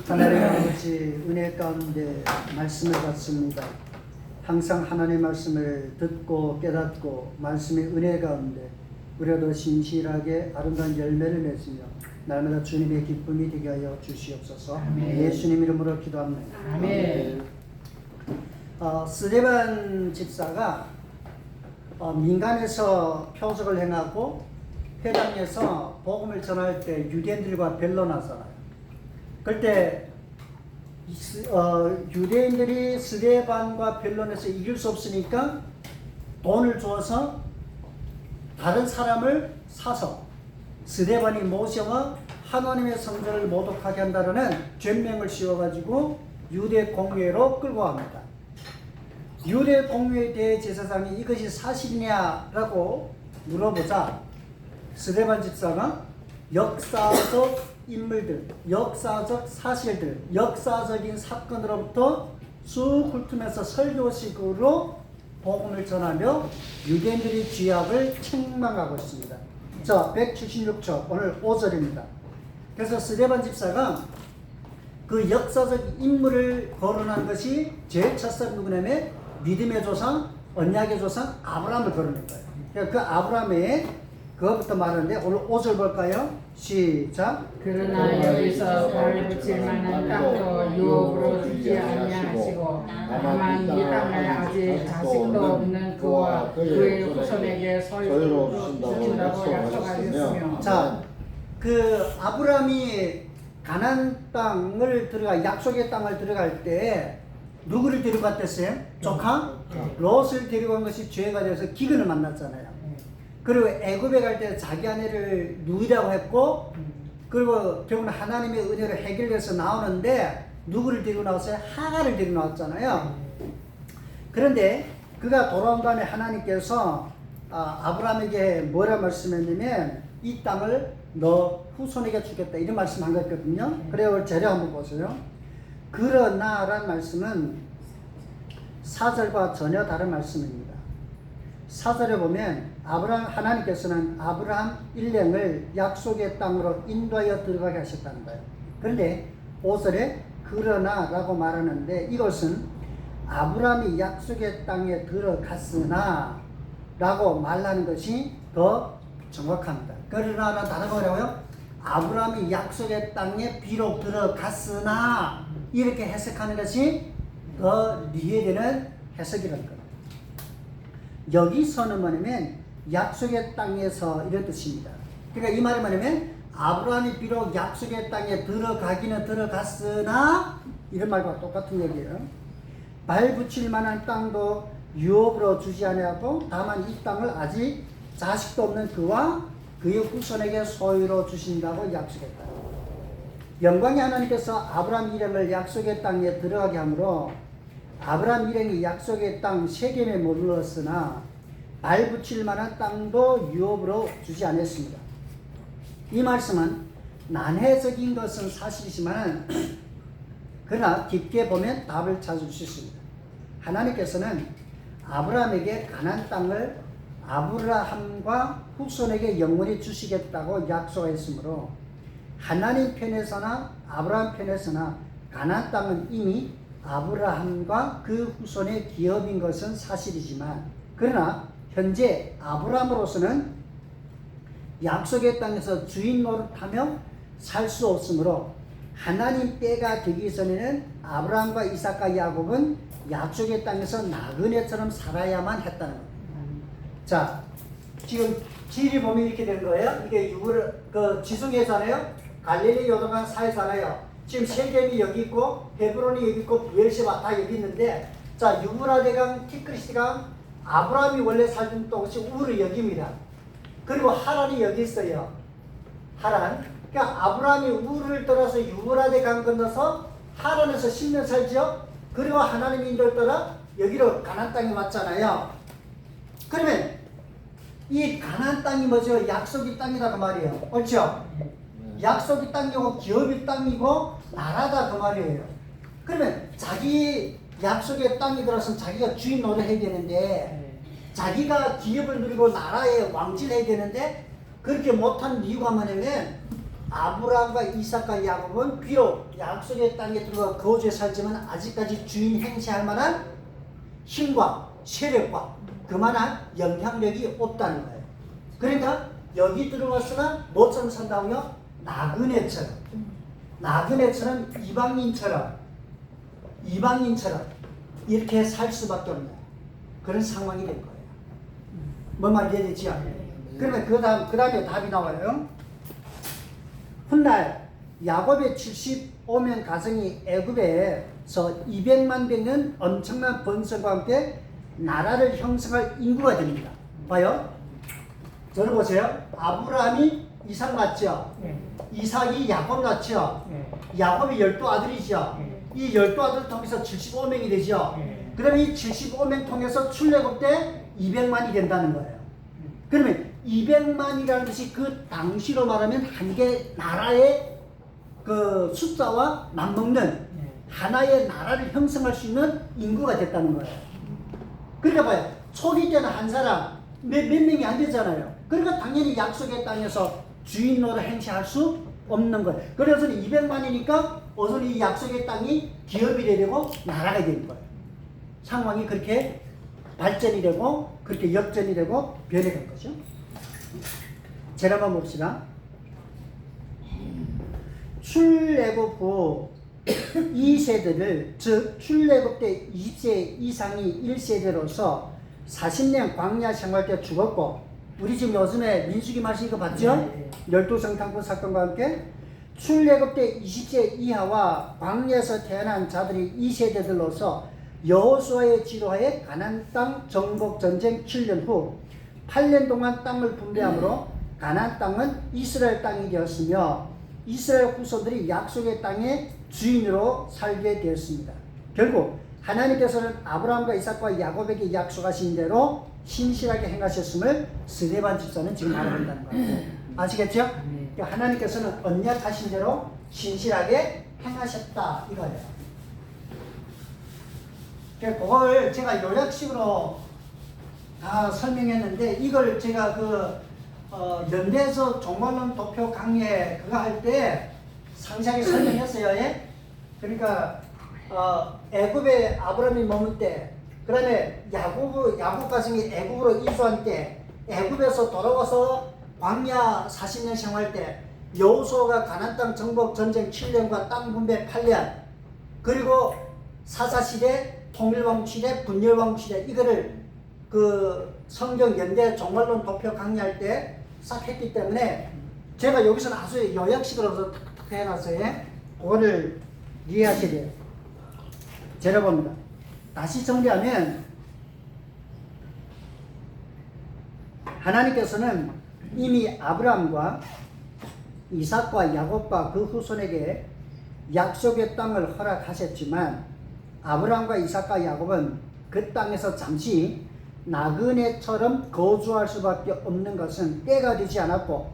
하나님 아버지 은혜 가운데 말씀을 받습니다. 항상 하나님 말씀을 듣고 깨닫고 말씀의 은혜 가운데 우리도 신실하게 아름다운 열매를 맺으며 날마다 주님의 기쁨이 되게 하여 주시옵소서. 아멘. 예수님 이름으로 기도합니다. 아멘. 스데반 집사가 민간에서 표적을 행하고 회당에서 복음을 전할 때 유대인들과 변론하잖아요. 그때 유대인들이 스데반과 변론해서 이길 수 없으니까 돈을 주어서 다른 사람을 사서 스데반이 모셔와 하나님의 성전을 모독하게 한다는 죄명을 씌워가지고 유대 공회로 끌고 갑니다. 유대 공회 대제사장이 이것이 사실이냐라고 물어보자 스데반 집사가 역사적 인물들, 역사적 사실들, 역사적인 사건으로부터 쭉 훑으면서 설교식으로 복음을 전하며 유대인들의 죄악을 책망하고 있습니다. 자, 176초 오늘 5절입니다. 그래서 스데반 집사가 그 역사적 인물을 거론한 것이 제일 첫 사람 누구냐면 믿음의 조상, 언약의 조상 아브라함을 거론한 거예요. 그러니까 그 아브라함의 그것부터 말하는데 오늘 5절 볼까요? 시작. 그러나 여기서 발 붙일 만한 땅도 유업으로 주지 아니하시고 다만 이 땅을 아직 자식도 없는 그와 그의 후손에게 소유로 주신다고 약속하셨으며. 자, 그 아브라함이 가나안 땅을 들어가 약속의 땅을 들어갈 때 누구를 데려갔댔어요? 조카? 롯을 데려간 것이 죄가 되어서 기근을 만났잖아요. 그리고 애굽에 갈 때 자기 아내를 누이라고 했고, 그리고 결국은 하나님의 은혜로 해결돼서 나오는데 누구를 데리고 나왔어요? 하갈을 데리고 나왔잖아요. 그런데 그가 돌아온 다음에 하나님께서 아브라함에게 뭐라 말씀했냐면 이 땅을 너 후손에게 주겠다 이런 말씀 한 거였거든요. 그래요. 재료 한번 보세요. 그러나라는 말씀은 4절과 전혀 다른 말씀입니다. 4절에 보면 하나님께서는 아브라함 일행을 약속의 땅으로 인도하여 들어가게 하셨다는 거예요. 그런데 5절에 그러나라고 말하는데 이것은 아브라함이 약속의 땅에 들어갔으나 라고 말하는 것이 더 정확합니다. 그러나라는 단어가 뭐라고요? 아브라함이 약속의 땅에 비록 들어갔으나 이렇게 해석하는 것이 더 이해되는 해석이라는 겁니다. 여기서는 뭐냐면 약속의 땅에서 이런 뜻입니다. 그러니까 이 말이 뭐냐면 아브라함이 비록 약속의 땅에 들어가기는 들어갔으나 이런 말과 똑같은 얘기예요. 발 붙일 만한 땅도 유업으로 주지 아니하고 다만 이 땅을 아직 자식도 없는 그와 그의 후손에게 소유로 주신다고 약속했다. 영광의 하나님께서 아브라함 일행을 약속의 땅에 들어가게 하므로 아브라함 일행이 약속의 땅 세겜에 머물렀으나 발 붙일 만한 땅도 유업으로 주지 않았습니다. 이 말씀은 난해적인 것은 사실이지만 그러나 깊게 보면 답을 찾을 수 있습니다. 하나님께서는 아브라함에게 가나안 땅을 아브라함과 후손에게 영원히 주시겠다고 약속했으므로 하나님 편에서나 아브라함 편에서나 가나안 땅은 이미 아브라함과 그 후손의 기업인 것은 사실이지만 그러나 현재 아브라함으로서는 약속의 땅에서 주인 노릇하며 살 수 없으므로 하나님 때가 되기 전에는 아브라함과 이삭과 야곱은 약속의 땅에서 나그네처럼 살아야만 했다는 겁니다. 자, 지금 지리 보면 이렇게 된 거예요. 이게 지중해잖아요. 갈릴리 요단강 사이잖아요. 지금 세겜이 여기 있고 헤브론이 여기 있고 부엘시바 다 여기 있는데 자 유브라데강 티그리스강 아브라함이 원래 살던 곳이 우르 여기입니다. 그리고 하란이 여기 있어요. 하란. 그러니까 아브라함이 우르를 떠나서 유브라데강 건너서 하란에서 10년 살죠. 그리고 하나님의 인도를 따라 여기로 가나안 땅에 왔잖아요. 그러면 이 가나안 땅이 뭐죠? 약속의 땅이다 그 말이에요. 그렇죠? 약속의 땅이고 기업의 땅이고 나라다 그 말이에요. 그러면 자기 약속의 땅이 들어서는 자기가 주인 노릇해야 되는데 자기가 기업을 누리고 나라에 왕질해야 되는데 그렇게 못한 이유가 뭐냐면 아브라함과 이삭과 야곱은 비록 약속의 땅에 들어가 거주해 살지만 아직까지 주인 행세할 만한 힘과 세력과 그만한 영향력이 없다는 거예요. 그러니까 여기 들어왔으나 뭐처럼 산다고요? 나그네처럼 이방인처럼 이렇게 살 수밖에 없는 그런 상황이 된 거예요. 뭔 말인지 이해되지요? 그러면 그 다음에 답이 나와요. 훗날 야곱의 75명 가정이 애굽에서 200만 되는 엄청난 번성과 함께 나라를 형성할 인구가 됩니다. 봐요. 저를 보세요. 아브라함이 이삭 낳죠. 이삭이 야곱 낳죠. 야곱이 12아들이죠. 이 12아들 통해서 75명이 되죠. 그러면 이 75명 통해서 출애굽 때 200만이 된다는 거예요. 그러면 200만이라는 것이 그 당시로 말하면 한 개 나라의 그 숫자와 맞먹는 하나의 나라를 형성할 수 있는 인구가 됐다는 거예요. 그러니까 봐요. 초기 때는 한 사람 몇 명이 안 되잖아요. 그러니까 당연히 약속의 땅에서 주인으로 행세할 수 없는 거예요. 그래서 200만이니까 어서 이 약속의 땅이 기업이 되고 나라가 되는 거예요. 상황이 그렇게 발전이 되고 그렇게 역전이 되고 변해간 거죠. 제가 한번 봅시다. 출애굽 후 2세대를 즉 출애굽 때 2세 이상이 1세대로서 40년 광야 생활 때 죽었고 우리 지금 요즘에 민수기 말씀 이거 봤죠? 12성탄권 사건과 함께 출애굽 때 20세 이하와 광야에서 태어난 자들이 2세대들로서 여호수아의 지도하에 가나안 땅 정복 전쟁 7년 후 8년 동안 땅을 분배함으로 가나안 땅은 이스라엘 땅이 되었으며 이스라엘 후손들이 약속의 땅의 주인으로 살게 되었습니다. 결국 하나님께서는 아브라함과 이삭과 야곱에게 약속하신 대로 신실하게 행하셨음을 스데반 집사는 지금 알아본다는 거예요. 아시겠죠? 그러니까 하나님께서는 언약하신 대로 신실하게 행하셨다 이거예요. 그걸 제가 요약식으로 다 설명했는데 이걸 제가 연대에서 종말론 도표 강의 그거 할 때 상세하게 설명했어요. 예? 그러니까 애굽에 아브라함이 머물 때, 그 다음에 야곱 가정이 애굽으로 이주한 때, 애굽에서 돌아와서 광야 40년 생활 때, 여호수아가 가나안 땅 정복 전쟁 7년과 땅 분배 8년, 그리고 사사시대, 통일왕 시대, 분열왕 시대 이거를 그 성경 연대 종말론 도표 강의할 때 싹 했기 때문에 제가 여기서는 아주 요약식으로 탁탁 해놨어요. 그거를 이해하셔야 돼요. 제가 봅니다. 다시 정리하면 하나님께서는 이미 아브라함과 이삭과 야곱과 그 후손에게 약속의 땅을 허락하셨지만 아브라함과 이삭과 야곱은 그 땅에서 잠시 나그네처럼 거주할 수밖에 없는 것은 때가 되지 않았고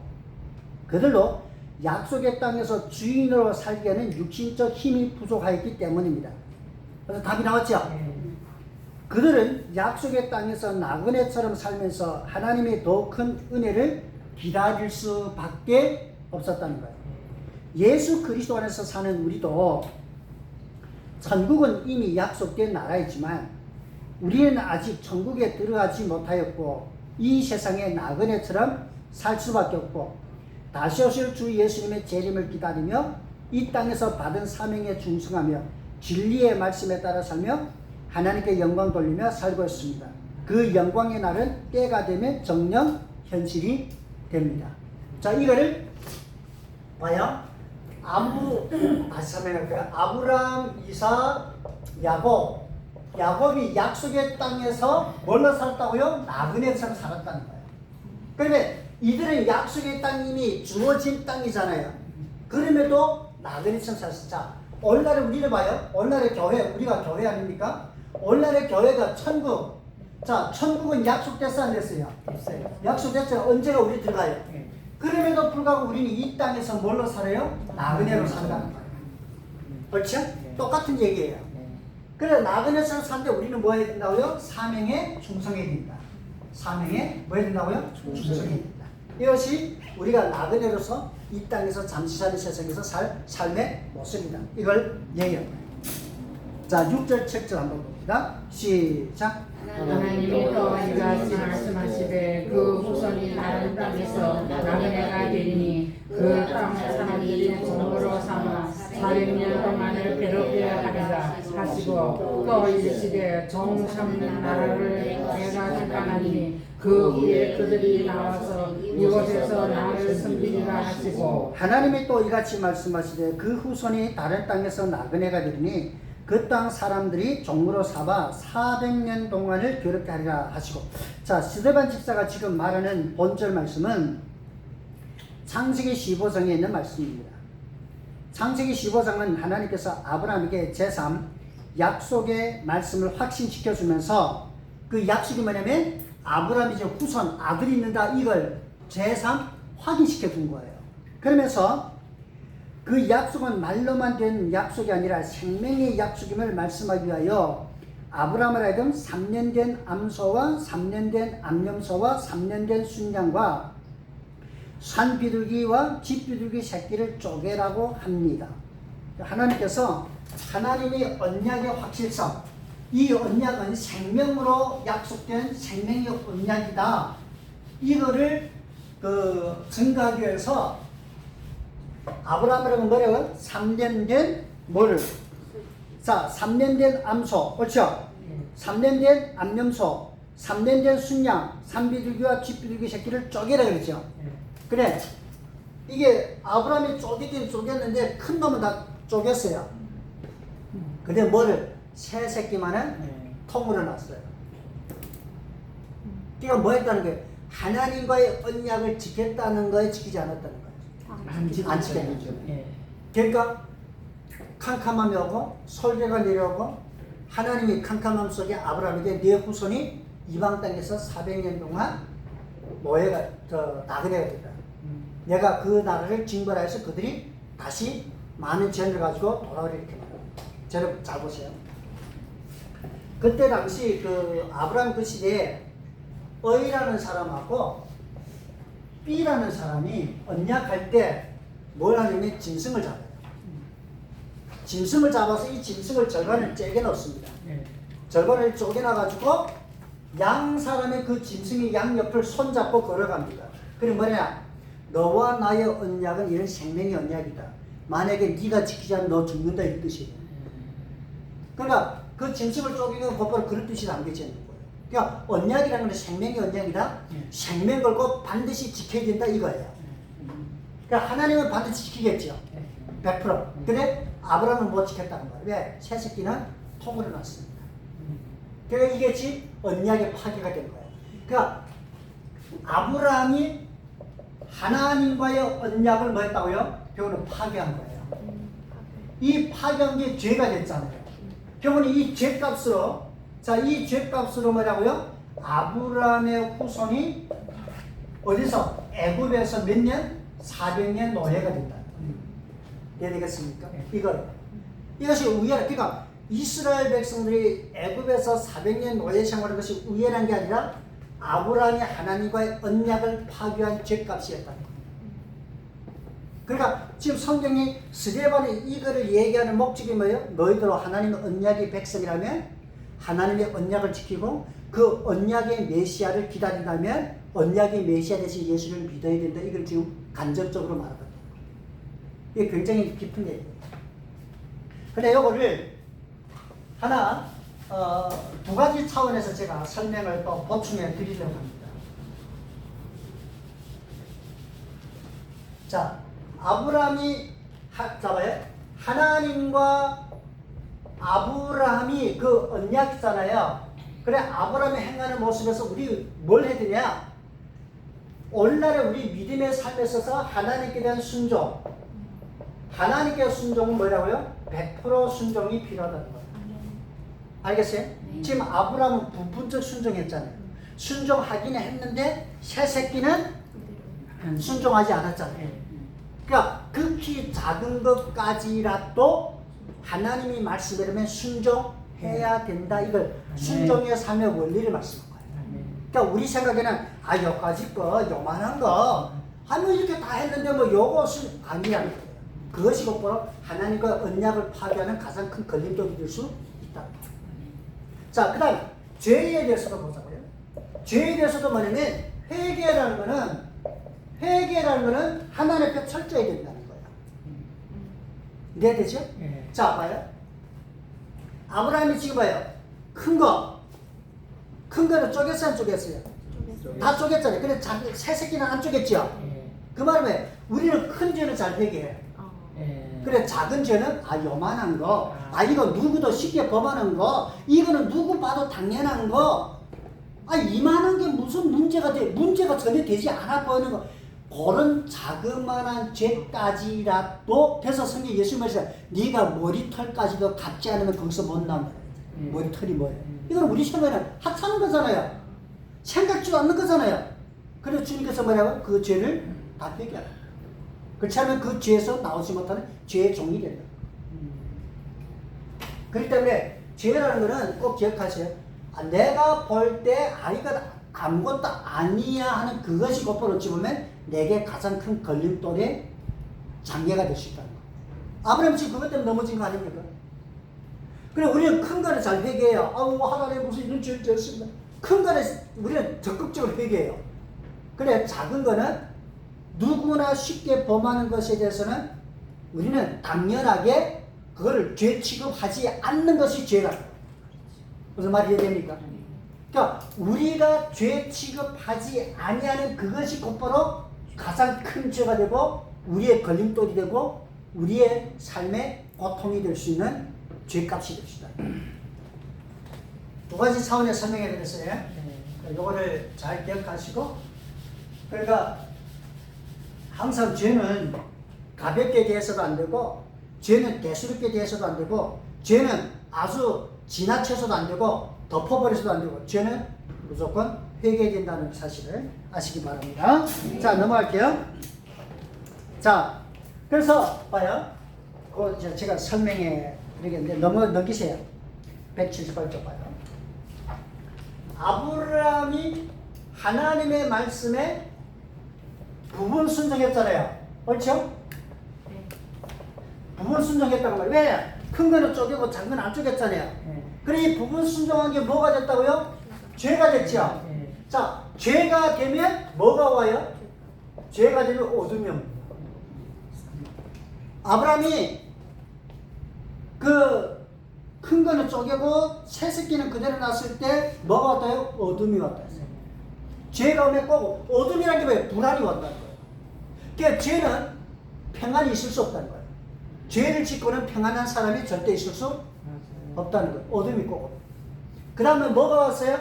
그들로 약속의 땅에서 주인으로 살기에는 육신적 힘이 부족하였기 때문입니다. 그래서 답이 나왔죠? 그들은 약속의 땅에서 나그네처럼 살면서 하나님의 더 큰 은혜를 기다릴 수밖에 없었다는 거예요. 예수 그리스도 안에서 사는 우리도 천국은 이미 약속된 나라이지만 우리는 아직 천국에 들어가지 못하였고 이 세상의 나그네처럼 살 수밖에 없고 다시 오실 주 예수님의 재림을 기다리며 이 땅에서 받은 사명에 충성하며 진리의 말씀에 따라 살며 하나님께 영광 돌리며 살고 있습니다. 그 영광의 날은 때가 되면 정녕 현실이 됩니다. 자, 이거를 봐요. 다시 설명할게요. 아브라함, 이삭, 야곱이 약속의 땅에서 뭘로 살았다고요? 나그네처럼 살았다는 거예요. 그러면 이들은 약속의 땅이 이미 주어진 땅이잖아요. 그럼에도 나그네처럼 살았어요. 자, 오늘날에 우리를 봐요. 오늘날의 교회, 우리가 교회 아닙니까? 오늘날의 교회가 천국. 자, 천국은 약속됐어 안 됐어요? 됐어요. 약속됐어요. 언제가 우리 들어가요? 그럼에도 불구하고 우리는 이 땅에서 뭘로 살아요? 나그네로 산다는 거예요. 그렇죠? 똑같은 얘기예요. 그래 나그네처럼 사는데 우리는 뭐 해야 된다고요? 사명에 충성해야 된다. 사명에 뭐 해야 된다고요? 충성해야 된다. 이것이 우리가 나그네로서 이 땅에서 잠시 사는 세상에서 살 삶의 모습이다. 이걸 얘기합니다. 자, 6절 7절 한번 봅니다. 시작. 하나님이 또 이같이 말씀하시되 그 후손이 다른 땅에서 나그네가 되리니 그 땅 사람들이 종으로 삼아 400년 동안을 괴롭게 하리라 하시고 또 이르시되 종 삼는 나라를 내가 잠깐하니 그 후에 그들이 나와서 이곳에서 나를 섬기리라 하시고 하나님이 또 이같이 말씀하시되 그 후손이 다른 땅에서 나그네가 되리니 그 땅 사람들이 종으로 삼아 400년 동안을 괴롭게 하리라 하시고. 자, 스데반 집사가 지금 말하는 본절 말씀은 창세기 15장에 있는 말씀입니다. 창세기 15장은 하나님께서 아브라함에게 제3 약속의 말씀을 확신시켜 주면서 그 약속이 뭐냐면 아브라함이 이제 후손 아들이 있는다, 이걸 제3 확인시켜 준 거예요. 그러면서 그 약속은 말로만 된 약속이 아니라 생명의 약속임을 말씀하기 위하여 아브라함을 하여금 3년 된 암소와 3년 된 암염소와 3년 된 순양과 산비둘기와 집비둘기 새끼를 쪼개라고 합니다. 하나님께서 하나님의 언약의 확실성, 이 언약은 생명으로 약속된 생명의 언약이다, 이거를 증거하기 위해서 아브라함이라고 뭐라고요? 3년 된 뭐를? 자, 3년 된 암소, 그렇죠? 3년 된 암염소, 3년 된 순양, 산비둘기와 집비둘기 새끼를 쪼개라 그랬죠? 그래, 이게 아브라함이 쪼개긴 쪼갰는데 큰 놈은 다 쪼갰어요. 근데 뭐를? 새 새끼만은 통으로 놨어요. 그러니까 뭐 했다는 거예요? 하나님과의 언약을 지켰다는 거에 지키지 않았다는 거예요. 안 지켰죠. 그러니까 캄캄함이 오고 설계가 내려오고 하나님이 캄캄함 속에 아브라함에게 네 후손이 이방 땅에서 400년 동안 나그네가 됐다. 내가 그 나라를 징벌하여서 그들이 다시 많은 재능을 가지고 돌아오리, 이렇게 말합니다. 여러분 잘 보세요. 그때 당시 아브라함 그 시대에 어이라는 사람하고 B라는 사람이 언약할 때 뭘 하냐면 짐승을 잡아요. 짐승을 잡아서 이 짐승을 절반을 째게 넣습니다. 절반을 쪼개놔가지고 양 사람의 그 짐승의 양 옆을 손잡고 걸어갑니다. 그럼 뭐냐? 너와 나의 언약은 이런 생명의 언약이다. 만약에 네가 지키지 않으면 너 죽는다, 이 뜻이에요. 그러니까 그 짐승을 쪼개고 곧바로 그런 뜻이 담겨져 있는 거예요. 그러니까 언약이라는 건 생명의 언약이다. 생명 걸고 반드시 지켜야 된다, 이거예요. 그러니까 하나님은 반드시 지키겠죠. 100%. 근데 아브라함은 못 지켰다는 거예요. 왜? 새 새끼는 통으로 놨습니다. 그러니까 이게 지금 언약의 파괴가 된 거예요. 그러니까 아브라함이 하나님과의 언약을 뭐 했다고요? 결국은 파괴한 거예요. 이 파괴한 게 죄가 됐잖아요. 결국은 이 죄값으로, 자, 이 죄값으로 뭐라고요? 아브라함의 후손이 어디서? 애굽에서 몇 년? 400년 노예가 된다. 이해되겠습니까? 이것이 우연한, 그러니까 이스라엘 백성들이 애굽에서 400년 노예 생활한 것이 우연한 게 아니라 아브라함이 하나님과의 언약을 파괴한 죄값이었다는 거예요. 그러니까 지금 성경이 스데반이 이거를 얘기하는 목적이 뭐예요? 너희들로 하나님의 언약의 백성이라면 하나님의 언약을 지키고 그 언약의 메시아를 기다린다면 언약의 메시아 대신 예수를 믿어야 된다. 이걸 지금 간접적으로 말하거든요. 이게 굉장히 깊은 얘기예요. 근데 이거를 하나 두 가지 차원에서 제가 설명을 또 보충해 드리려고 합니다. 자, 아브라함이 잡아요. 하나님과 아브라함이 그 언약이잖아요. 그래, 아브라함이 행하는 모습에서 우리 뭘 해야 되냐? 오늘날에 우리 믿음의 삶에 있어서 하나님께 대한 순종, 하나님께 순종은 뭐라고요? 100% 순종이 필요하다는 거예요. 알겠어요? 지금 아브라함은 부분적 순종했잖아요. 순종하기는 했는데 새 새끼는 순종하지 않았잖아요. 그러니까 극히 작은 것까지라도 하나님이 말씀하면 순종해야 된다. 이걸 순종의 삶의 원리를 말씀한 거예요. 그러니까 우리 생각에는 여기까지 거, 요만한 거, 아니 뭐 이렇게 다 했는데 뭐 요것은 아니라는 거예요. 그것이 곧바로 하나님과 언약을 파괴하는 가장 큰 걸림돌이 될 수 있다. 자, 그 다음에 죄에 대해서도 보자고요. 죄에 대해서도 뭐냐면 회개라는 거는 하나님 앞에 철저히 된다는 거예요. 이해되죠? 예. 자, 봐요. 아브라함이 지금 봐요. 큰 거는 쪼갰어요, 안 쪼갰어요? 다 쪼갰잖아요. 근데 새 새끼는 안 쪼갰죠? 예. 그 말은 우리는 큰 죄는 잘 회개해요. 예. 그래, 작은 죄는 요만한 거, 이거 누구도 쉽게 범하는 거, 이거는 누구 봐도 당연한 거, 이만한 게 무슨 문제가 돼? 문제가 전혀 되지 않아 보이는 거. 그런 자그마한 죄까지라도 돼서 성경 예수님 말씀 네가 머리털까지도 갚지 않으면 거기서 못 나온다. 머리털이 뭐예요? 이건 우리 생각에는 하찮은 거잖아요. 생각지도 않는 거잖아요. 그래서 주님께서 뭐냐고? 그 죄를 다 회개하라. 그렇지 않으면 그 죄에서 나오지 못하는 죄의 종이 된다. 그렇기 때문에 죄라는 것은 꼭 기억하세요. 내가 볼 때 이거 아무것도 아니야 하는 그것이 곧바로 어찌 보면 내게 가장 큰 걸림돌의 장애가 될 수 있다는 거예요. 아브라함이 지금 그것 때문에 넘어진 거 아닙니까? 그래, 우리는 큰 거를 잘 회개해요. 하나님 무슨 이런 죄를 지었습니다. 큰 거를 우리는 적극적으로 회개해요. 그래, 작은 거는 누구나 쉽게 범하는 것에 대해서는 우리는 당연하게 그거를 죄 취급하지 않는 것이 죄라고. 무슨 말이 이해됩니까? 그러니까 우리가 죄 취급하지 아니하는 그것이 곧바로 가장 큰 죄가 되고 우리의 걸림돌이 되고 우리의 삶의 고통이 될 수 있는 죄값이 될 수 있다. 두 가지 차원의 설명해 드렸어요. 요거를 잘 기억하시고, 그러니까 항상 죄는 가볍게 대해서도 안 되고, 죄는 대수롭게 대해서도 안 되고, 죄는 아주 지나쳐서도 안 되고, 덮어버려서도 안 되고, 죄는 무조건 회개해야 된다는 사실을 아시기 바랍니다. 자, 넘어갈게요. 자, 그래서 봐요. 제가 설명해 드리겠는데, 넘기세요. 178쪽 봐요. 아브라함이 하나님의 말씀에 부분 순종했잖아요. 그렇죠? 부분 순종했다고 말이에요. 왜? 큰 거는 쪼개고 작은 건 안 쪼갰잖아요. 그래, 이 부분 순종한 게 뭐가 됐다고요? 죄가 됐죠. 자, 죄가 되면 뭐가 와요? 죄가 되면 어둠이 옵니다. 아브라함이 그 큰 거는 쪼개고 새 새끼는 그대로 놨을 때 뭐가 왔다요? 어둠이 왔다. 죄가 오면 꼭 어둠이라는 게 뭐예요? 불안이 왔다는 거예요. 그러니까 죄는 평안이 있을 수 없다는 거예요. 죄를 짓고는 평안한 사람이 절대 있을 수 없다는 거예요. 어둠이 꼭. 그 다음에 뭐가 왔어요?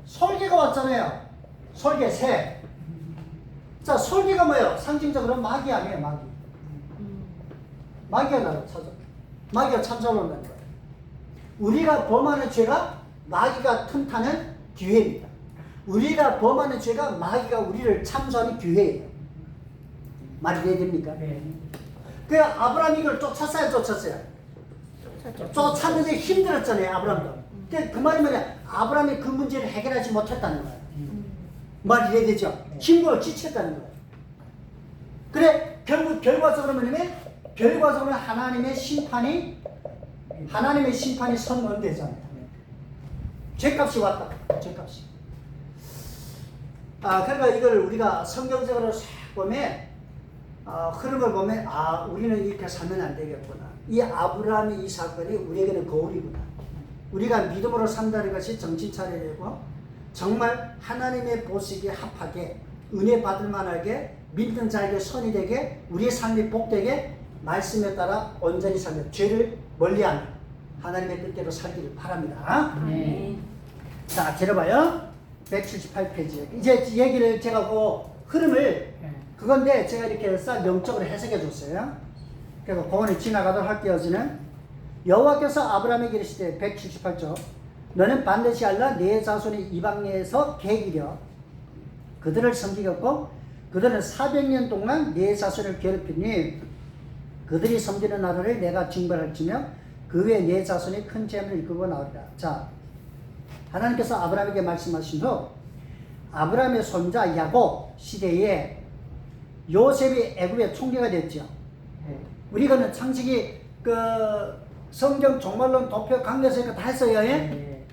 솔개가 왔잖아요. 솔개, 새. 자, 솔개가 뭐예요? 상징적으로 마귀 아니에요, 마귀. 마귀가 나를 찾아. 마귀가 찾아온다는 거예요. 우리가 범하는 죄가 마귀가 틈타는 기회입니다. 우리가 범하는 죄가 마귀가 우리를 참소하는 기회예요. 말이 이해됩니까? 그 아브라함이 이걸 쫓았어요, 쫓았어요? 쫓았는데 힘들었잖아요, 아브라함도. 그 말이 뭐냐? 아브라함이 그 문제를 해결하지 못했다는 거예요. 말이 이해되죠? 힘들어 지쳤다는 거예요. 그래, 결과적으로 뭐냐면, 결과적으로 하나님의 심판이 선언되잖아요. 죄값이 왔다. 죄값이. 그러니까 이걸 우리가 성경적으로 싹 보면, 흐름을 보면, 우리는 이렇게 살면 안 되겠구나. 이 아브라함의 이 사건이 우리에게는 거울이구나. 우리가 믿음으로 산다는 것이 정신 차려야 되고, 정말 하나님의 보시기에 합하게, 은혜 받을 만하게, 믿는 자에게 선이 되게, 우리의 삶이 복되게, 말씀에 따라 온전히 살며 죄를 멀리하는 하나님의 뜻대로 살기를 바랍니다. 자, 들어봐요. 178페이지. 이제 얘기를 제가 그 흐름을 그건데 제가 이렇게 싹 영적으로 해석해 줬어요. 그래서 그거는 지나가도록 할게요. 저는 여호와께서 아브라함에게 이르시되 178조 너는 반드시 알라 내 자손이 이방에서 계기려 그들을 섬기겠고 그들은 400년 동안 내 자손을 괴롭히니 그들이 섬기는 나라를 내가 징벌할지며 그 외에 내 자손이 큰 재물을 이끌고 나오리라. 자, 하나님께서 아브라함에게 말씀하신 후 아브라함의 손자 야곱 시대에 요셉이 애굽의 총리가 됐죠. 네. 우리가는 창세기 그 성경 종말론 도표 강좌에서 다 했어요. 예? 네.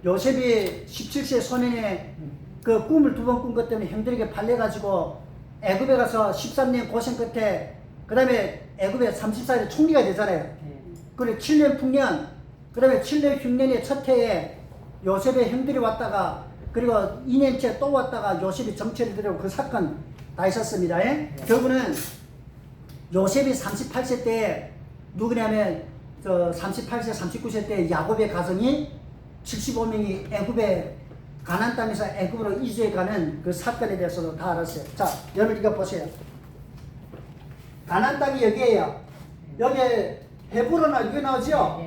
요셉이 17세 소년에 그 꿈을 2번 꾼 것 때문에 형들에게 팔려가지고 애굽에 가서 13년 고생 끝에 그 다음에 애굽에 34일에 총리가 되잖아요. 네. 그리고 7년 풍년, 그 다음에 7년 흉년의 첫 해에 요셉의 형들이 왔다가 그리고 2년째 또 왔다가 요셉이 정체를 들이고 그 사건 다 있었습니다. 예? 결국은 요셉이 38세 때 누구냐면 38세, 39세 때 야곱의 가정이 75명이 애굽에 가나안 땅에서 애굽으로 이주해 가는 그 사건에 대해서도 다 알았어요. 자, 여러분 이거 보세요. 가나안 땅이 여기에요. 여기 헤브론은 여기 나오죠?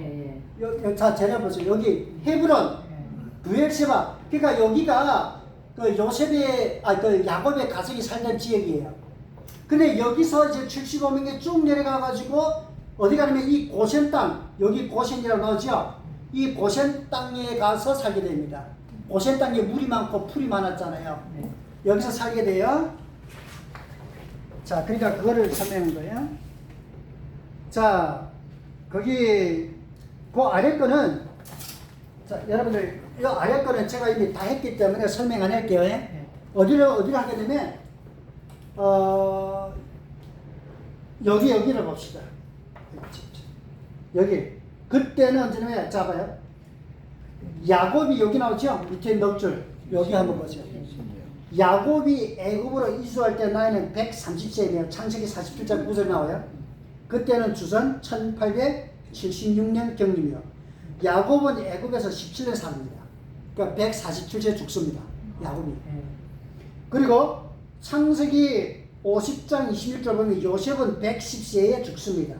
자, 제가 보세요. 여기 헤브론, 브엘세바. 그러니까 여기가 그 요셉의 그 야곱의 가족이 살던 지역이에요. 근데 여기서 이제 75명이 쭉 내려가 가지고 어디 가냐면 이 고센 땅, 여기 고센이라고 나오죠? 이 고센 땅에 가서 살게 됩니다. 고센 땅에 물이 많고 풀이 많았잖아요. 여기서 살게 돼요. 자, 그러니까 그거를 설명한 거예요. 자, 거기 그 아래 거는 자, 여러분들 이 아래 거는 제가 이미 다 했기 때문에 설명 안 할게요. 어디를 하게 되면 여기를 봅시다. 여기 그때는 언제냐면 자 봐요. 야곱이 여기 나오죠? 밑에 넉 줄 여기 한번 보세요. 야곱이 애굽으로 이주할 때 나이는 130세이며 창세기 47장 9절 나와요. 그때는 주전 1876년 경이며 야곱은 애굽에서 17년 삽니다. 그러니까 147세 죽습니다. 야곱이. 그리고 창세기 50장 21절 보면 요셉은 110세에 죽습니다.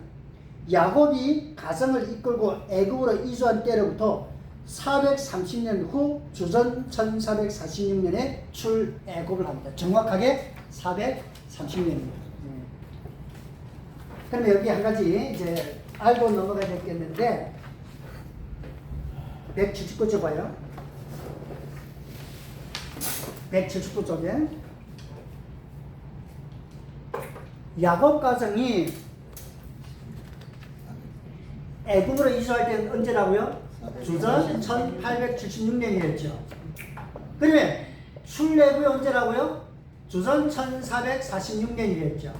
야곱이 가정을 이끌고 애굽으로 이주한 때로부터 430년 후 주전 1446년에 출애굽을 합니다. 정확하게 430년입니다. 그러면 여기 한 가지 이제 알고 넘어가야 되겠는데 179쪽 봐요. 179쪽에 야곱 가정이 애굽으로 이주할 때는 언제라고요? 주전 1876년이었죠. 그러면 출애굽이 언제라고요? 주전 1446년이었죠.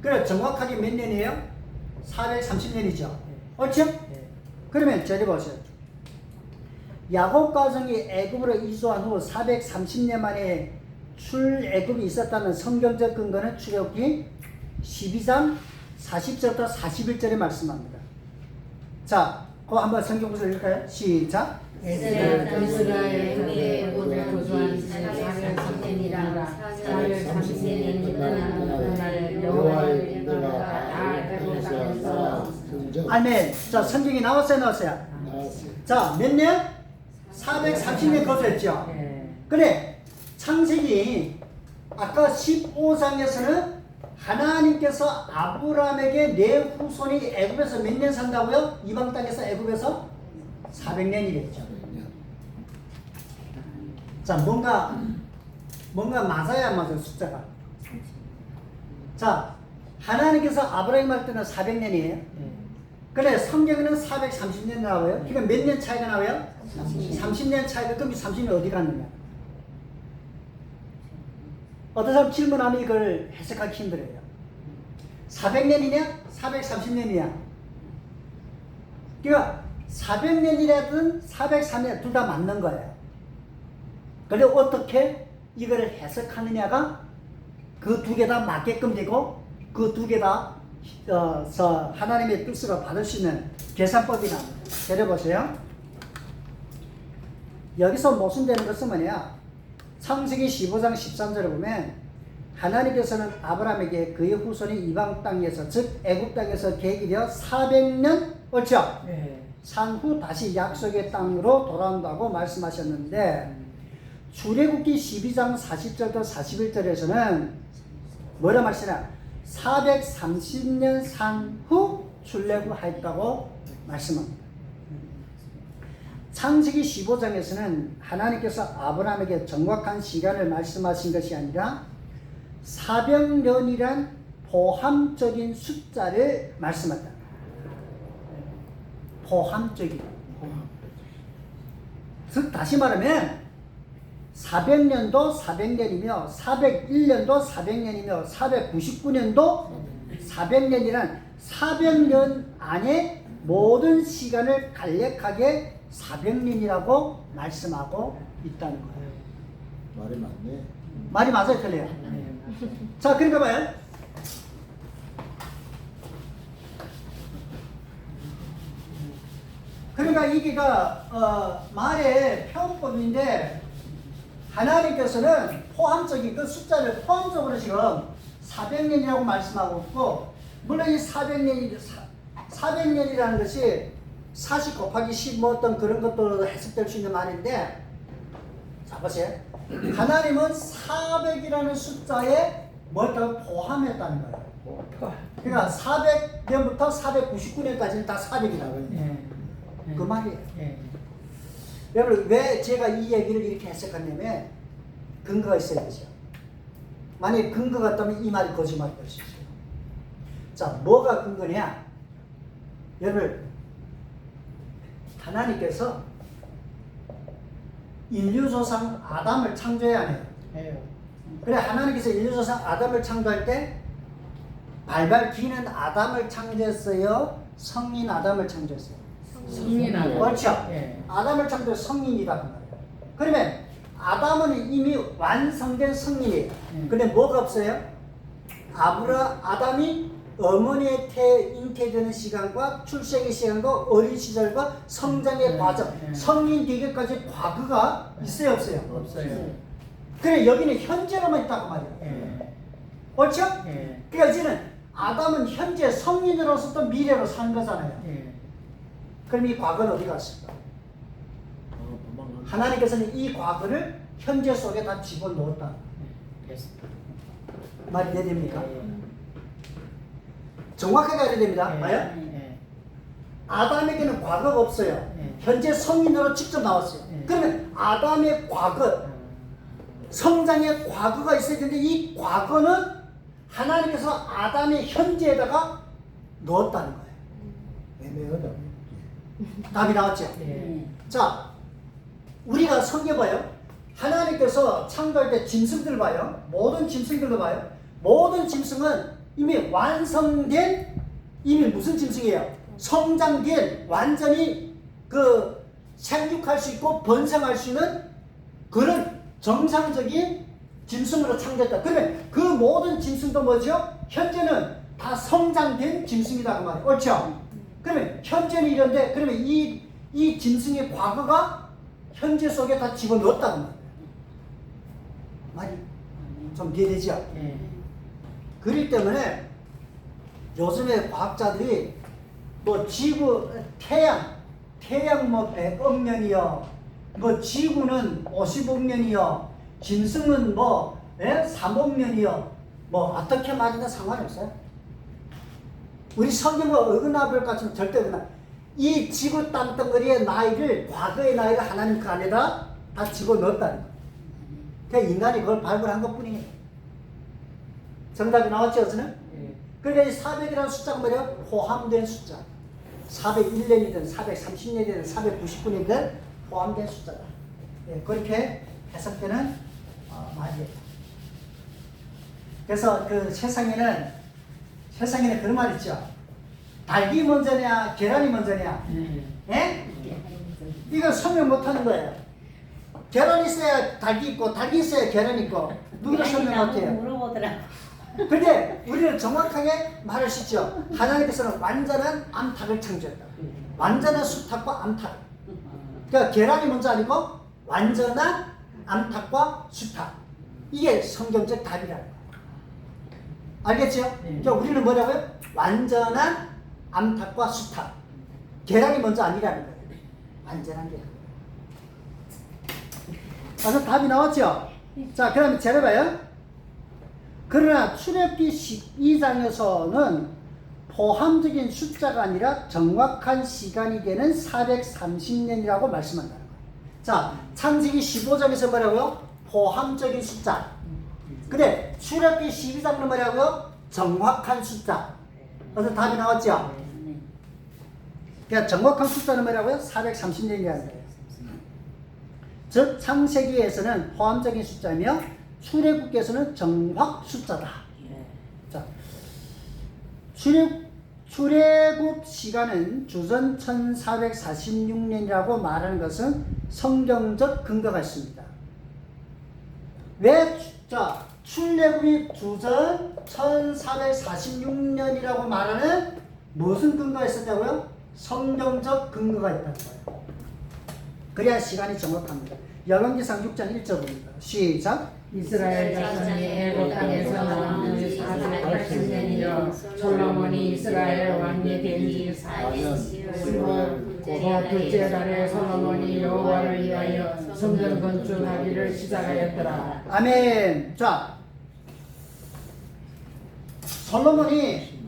그래 정확하게 몇 년이에요? 430년이죠. 옳죠? 그러면 저리 보세요. 야곱 가정이 애굽으로 이주한 후 430년 만에 출애굽이 있었다는 성경적 근거는 출애굽기 12장 40절부터 41절에 말씀합니다. 자, 그거 한번 성경 구절 읽을까요? 시작. 이스라엘 애굽에 거주한 지 430년이라 430년이 끝나는 그날 여호와의 인도가 다 애굽 땅에서 아멘. 자, 성경이 나왔어요? 자, 몇 년? 430년 거주했죠. 그래, 창세기 아까 15장에서는 하나님께서 아브라함에게 내 후손이 애굽에서 몇 년 산다고요? 이방 땅에서 애굽에서 400년이랬죠. 자, 뭔가 맞아야 맞아요, 숫자가. 자, 하나님께서 아브라함 할 때는 400년이에요. 그래, 성경에는 430년 나와요. 그러니까 몇 년 차이가 나와요? 30년 차이가. 그럼 30년 어디 갔느냐? 어떤 사람 질문하면 이걸 해석하기 힘들어요. 400년이냐? 430년이냐? 그러니까 400년이라든 403년 둘 다 맞는 거예요. 그런데 어떻게 이걸 해석하느냐가 그 두 개 다 맞게끔 되고 그 두 개 다 하나님의 뜻으로 받을 수 있는 계산법이 나옵니다. 들어보세요. 여기서 모순되는 것은 뭐냐? 창세기 15장 13절을 보면 하나님께서는 아브라함에게 그의 후손이 이방 땅에서 즉 애굽 땅에서 계기되어 400년 옳죠? 산 후 다시 약속의 땅으로 돌아온다고 말씀하셨는데 출애굽기 12장 40절부터 41절에서는 뭐라 말씀하냐? 430년 산 후 출애굽하였다고 말씀합니다. 창세기 15장에서는 하나님께서 아브라함에게 정확한 시간을 말씀하신 것이 아니라 400년이란 포함적인 숫자를 말씀한다. 포함적인. 즉 다시 말하면 400년도 400년이며 401년도 400년이며 499년도 400년이란 400년 안에 모든 시간을 간략하게 400년이라고 말씀하고 있다는 거예요. 말이 맞네. 말이 맞아요, 틀려요? 자, 그러니까 봐요. 그러니까 이게가 말의 표현법인데 하나님께서는 포함적인 그 숫자를 포함적으로 지금 400년이라고 말씀하고 있고, 물론 이 400년이라는 것이 40 곱하기 10 뭐 어떤 그런 것도 해석될 수 있는 말인데, 자 보세요. 하나님은 400이라는 숫자에 뭘 더 포함했다는 거예요. 그러니까 400년부터 499년까지는 다 400이라고. 그 말이에요. 여러분, 왜 제가 이 얘기를 이렇게 해석하냐면 근거가 있어야 되죠. 만약에 근거가 없다면 이 말이 거짓말이 될 수 있어요. 자, 뭐가 근거냐? 여러분, 하나님께서 인류조상 아담을 창조해야 해요. 그래, 하나님께서 인류조상 아담을 창조할 때 발발 기는 아담을 창조했어요? 성인 아담을 창조했어요? 성인 아담. 그렇죠. 예. 아담을 창조해 성인이라고 말해요. 그러면 아담은 이미 완성된 성인이에요. 근데 뭐가 없어요? 아담이 어머니의 잉태되는 시간과 출생의 시간과 어린 시절과 성장의 과정, 성인 되기까지 과거가 있어요, 없어요? 없어요. 그래, 여기는 현재로만 있다고 말이에요. 그렇죠? 그러니까 이제는 아담은 현재 성인으로서 또 미래로 사는 거잖아요. 그럼 이 과거는 어디 갔을까? 하나님께서는 이 과거를 현재 속에 다 집어넣었다. 말이 됩니까? 정확하게 알아야 됩니다. 봐요? 아담에게는 과거가 없어요. 현재 성인으로 직접 나왔어요. 그러면 아담의 과거, 성장의 과거가 있어야 되는데 이 과거는 하나님께서 아담의 현재에다가 넣었다는 거예요. 애매하다. 답이 나왔죠? 자, 우리가 성경 봐요. 하나님께서 창조할 때 짐승들 봐요. 모든 짐승들도 봐요. 모든 짐승은 이미 완성된, 이미 무슨 짐승이에요? 성장된, 완전히 그 생육할 수 있고 번성할 수 있는 그런 정상적인 짐승으로 창조했다. 그러면 그 모든 짐승도 뭐죠? 현재는 다 성장된 짐승이다 그 말이에요. 그렇죠? 그러면 현재는 이런데, 그러면 이 짐승의 과거가 현재 속에 다 집어넣었다고 말이에요. 말이 좀 이해되죠? 그렇기 때문에 요즘에 과학자들이 뭐 지구, 태양 뭐 100억 년이요, 뭐 지구는 50억 년이요, 짐승은 뭐 3억 년이요, 뭐 어떻게 말이나 상관없어요. 우리 성경과 어긋나볼 것 같으면 절대 어긋나. 이 지구 땅덩어리의 나이를, 과거의 나이를 하나님 그 안에다 다 집어넣었다는 거예요. 그냥 인간이 그걸 발굴한 것 뿐이에요. 정답이 나왔죠, 어제는? 그러니까 이 400이라는 숫자가 뭐예요? 포함된 숫자. 401년이든 430년이든 499년이든 포함된 숫자다. 그렇게 해석되는 말이에요. 그래서 그 세상에는 그런 말 있죠. 닭이 먼저냐, 계란이 먼저냐. 예? 이거 설명 못하는 거예요. 계란이 있어야 닭이 있고, 닭이 있어야 계란이 있고. 누구도 설명 못해요. 물어보더라고. 근데 우리는 정확하게 말할 수 있죠. 하나님께서는 완전한 암탉을 창조했다. 완전한 수탉과 암탉. 그러니까 계란이 먼저 아니고 완전한 암탉과 수탉. 이게 성경적 답이라는 거예요. 알겠죠? 그러니까 우리는 뭐라고요? 완전한 암탉과 수탉. 계란이 먼저 아니라는 거예요. 완전한 계란. 그래서 답이 나왔죠? 자, 그럼 잘해봐요. 그러나 출애굽기 12장에서는 포함적인 숫자가 아니라 정확한 시간이 되는 430년이라고 말씀한다는 거예요. 자, 창세기 15장에서 뭐라고요? 포함적인 숫자. 근데 출애굽기 12장은 뭐라고요? 정확한 숫자. 그래서 답이 나왔죠? 그러니까 정확한 숫자는 뭐라고요? 430년이라는 거예요. 즉 창세기에서는 포함적인 숫자이며 출애굽기에서는 정확 숫자다. 자, 출애굽 시간은 주전 1446년이라고 말하는 것은 성경적 근거가 있습니다. 왜 출애굽이 주전 1446년이라고 말하는 무슨 근거가 있었냐고요? 성경적 근거가 있다는 거예요. 그래야 시간이 정확합니다. 열왕기상 6장 1절입니다. 시작. 이스라엘 자손이 애굽 땅에서 나온 지 480년이요 솔로몬이 이스라엘 왕이 된 지 4년 곧 둘째 달에 솔로몬이 여호와를 위하여 성전 건축하기를 시작하였더라. 아멘. 자, 솔로몬이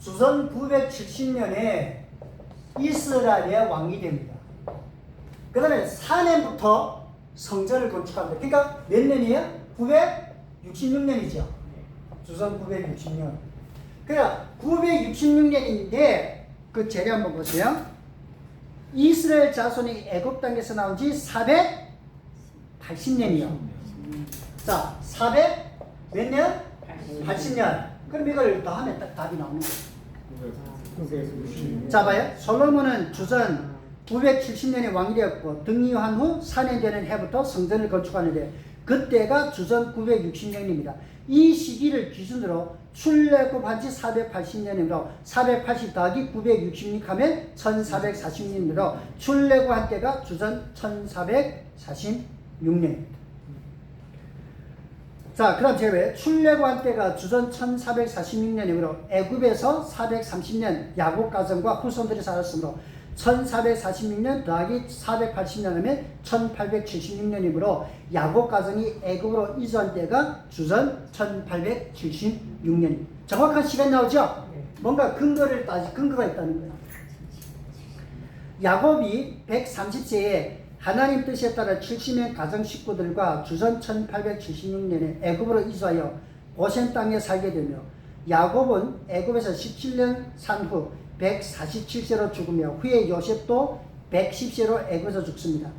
주전 970년에 이스라엘의 왕이 됩니다. 그 다음에 4년부터 성전을 건축합니다. 그러니까 몇 년이에요? 966년이죠. 주전 960년. 그러니까 966년인데 그 재료 한번 보세요. 이스라엘 자손이 애굽 땅에서 나온 지 480년이요. 자, 400 몇 년? 80년. 그럼 이걸 더하면 딱 답이 나오는 거예요. 자, 봐요. 솔로몬은 주전 970년에 왕이 되었고 등위한 후 4년 되는 해부터 성전을 건축하는데 그때가 주전 960년입니다. 이 시기를 기준으로 출애굽한 지 480년이므로 480 더하기 966 하면 1440년이므로 출애굽한 때가 주전 1446년입니다. 자, 그럼 제외 출애굽한 때가 주전 1446년이므로 애굽에서 430년 야곱 가정과 후손들이 살았으므로 1446년 더하기 480년 하면 1876년이므로 야곱 가정이 애굽으로 이주한 때가 주전 1876년입니다. 정확한 시간 나오죠? 뭔가 근거가 있다는 거예요. 야곱이 130세에 하나님 뜻에 따라 70명 가정 식구들과 주전 1876년에 애굽으로 이주하여 고센 땅에 살게 되며 야곱은 애굽에서 17년 산 후 147세로 죽으며 후에 요셉도 110세로 애굽에서 죽습니다.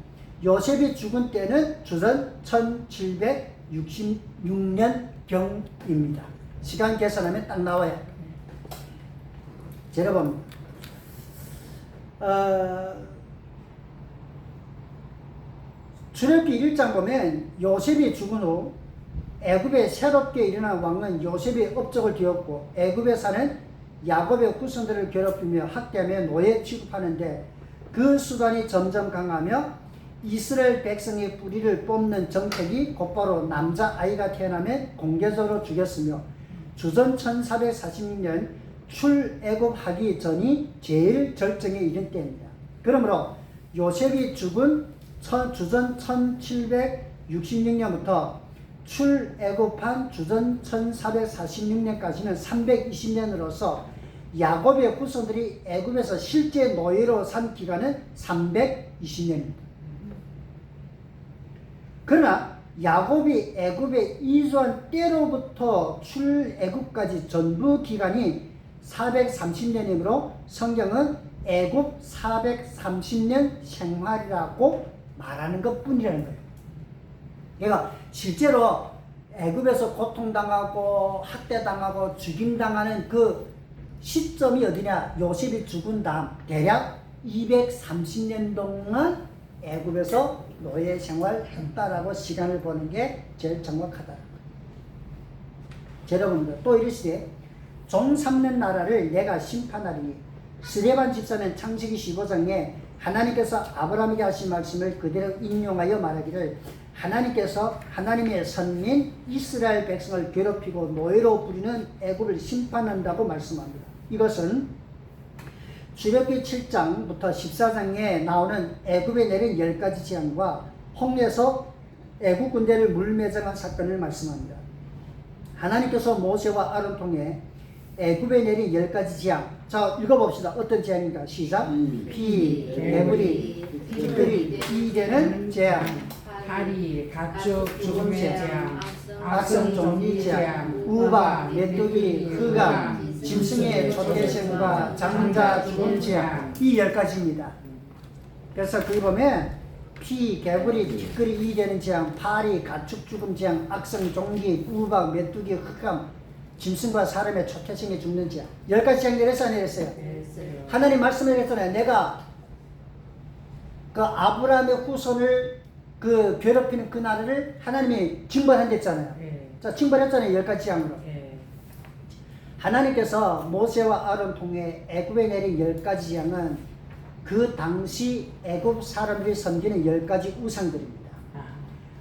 요셉이 죽은 때는 주전 1766년 경입니다. 시간 계산하면 딱 나와요. 여러분, 출애굽기 1장 보면 요셉이 죽은 후 애굽에 새롭게 일어난 왕은 요셉의 업적을 뒤엎고 애굽에 사는 야곱의 후손들을 괴롭히며 학대하며 노예 취급하는데 그 수단이 점점 강하며 이스라엘 백성의 뿌리를 뽑는 정책이 곧바로 남자아이가 태어나면 공개적으로 죽였으며 주전 1446년 출애굽하기 전이 제일 절정에 이른 때입니다. 그러므로 요셉이 죽은 주전 1766년부터 출애굽한 주전 1446년까지는 320년으로서 야곱의 후손들이 애굽에서 실제 노예로 산 기간은 320년입니다. 그러나 야곱이 애굽에 이주한 때로부터 출애굽까지 전부 기간이 430년이므로 성경은 애굽 430년 생활이라고 말하는 것뿐이라는 거예요. 그러니까 실제로 애굽에서 고통당하고 학대당하고 죽임당하는 그 시점이 어디냐? 요셉이 죽은 다음 대략 230년 동안 애굽에서 노예 생활했다라고 시간을 보는 게 제일 정확하다. 여러분들 또 이르시되 종 삼는 나라를 내가 심판하리니 스데반 집사는 창세기 15장에 하나님께서 아브라함에게 하신 말씀을 그대로 인용하여 말하기를 하나님께서 하나님의 선민 이스라엘 백성을 괴롭히고 노예로 부리는 애굽을 심판한다고 말씀합니다. 이것은 출애굽기 7장부터 14장에 나오는 애굽에 내린 10가지 재앙과 홍해에서 애굽 군대를 물매장한 사건을 말씀합니다. 하나님께서 모세와 아론 통해 애굽에 내린 10가지 재앙. 자, 읽어봅시다. 어떤 재앙인가? 시작. 비, 개구리, 티끌이, 이되는 재앙. 파리, 가축, 죽음의 재앙, 악성 종기 재앙, 우박, 메뚜기, 흑암, 짐승의 촛대생과 장자 죽음 재앙, 이 10가지입니다. 그래서 거기 보면 피, 개구리, 티끌이 이 되는 재앙, 파리, 가축 죽음 재앙, 악성 종기, 우박, 메뚜기, 흑암, 짐승과 사람의 초태생에 죽는 재앙. 10가지 재앙 내렸어요, 안 내렸어요? 하나님 말씀을 했잖아요. 내가 그 아브라함의 후손을 그 괴롭히는 그 나라를 하나님이 징벌한댔잖아요. 자, 징벌했잖아요. 10가지 재앙으로. 하나님께서 모세와 아론 통해 애굽에 내린 10가지 재앙은 그 당시 애굽 사람들이 섬기는 10가지 우상들입니다.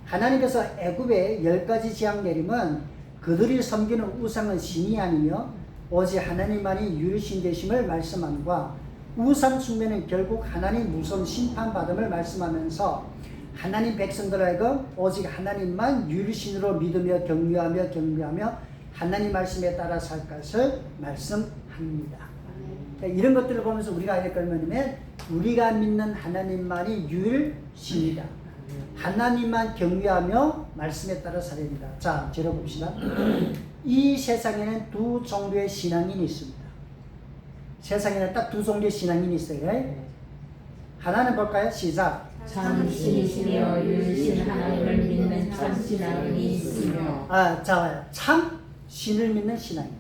하나님께서 애굽에 10가지 재앙 내림은 그들이 섬기는 우상은 신이 아니며 오직 하나님만이 유일신 되심을 말씀함과 우상 숭배는 결국 하나님 무서운 심판받음을 말씀하면서 하나님 백성들 하여금 오직 하나님만 유일신으로 믿으며 경배하며 하나님 말씀에 따라 살 것을 말씀합니다. 이런 것들을 보면서 우리가 알게 될 뭐냐면 우리가 믿는 하나님만이 유일신이다. 하나님만 경외하며 말씀에 따라 살아야 된다. 자, 들어봅시다. 이 세상에는 두 종류의 신앙인이 있습니다. 세상에는 딱 두 종류의 신앙인이 있어요. 하나는 볼까요? 시작. 참신이시며 유일신 하나님을 믿는 참신앙인이 있으며. 자, 참 신을 믿는 신앙인.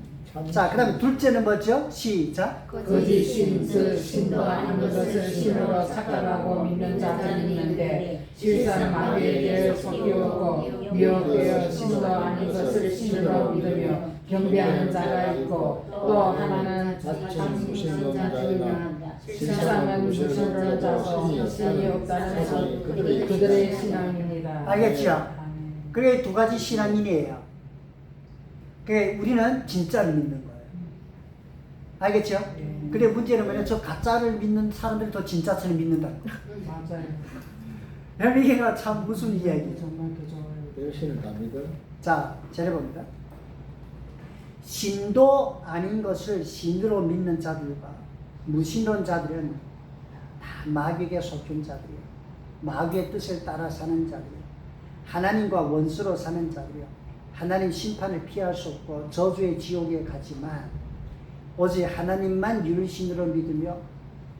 자, 그 다음에 둘째는 뭐죠? 시작. 거짓 신, 즉 신도 아닌 것을 신으로 착각하고 믿는 자들이 있는데 실상 마귀에게 속이고 미혹되어 신도 아닌 것을 신으로 믿으며 경배하는 자가 있고 또 하나는 참신한 자들이며 실상은 무신으로 자서 신이 없다는 그들의 신앙입니다. 알겠죠? 그게 두 가지 신앙인이에요. 우리는 진짜를 믿는 거예요. 알겠죠? 근데 문제는 뭐냐? 저 가짜를 믿는 사람들이 더 진짜처럼 믿는다는 거예요. 맞아요. 이게 참 무슨 이야기예요? 정말 그죠. 신을 다 믿어? 자, 잘해봅니다. 신도 아닌 것을 신으로 믿는 자들과 무신론자들은 다 마귀에게 속힌 자들이에요. 마귀의 뜻을 따라 사는 자들이에요. 하나님과 원수로 사는 자들이에요. 하나님 심판을 피할 수 없고 저주의 지옥에 가지만 오직 하나님만 유일신으로 믿으며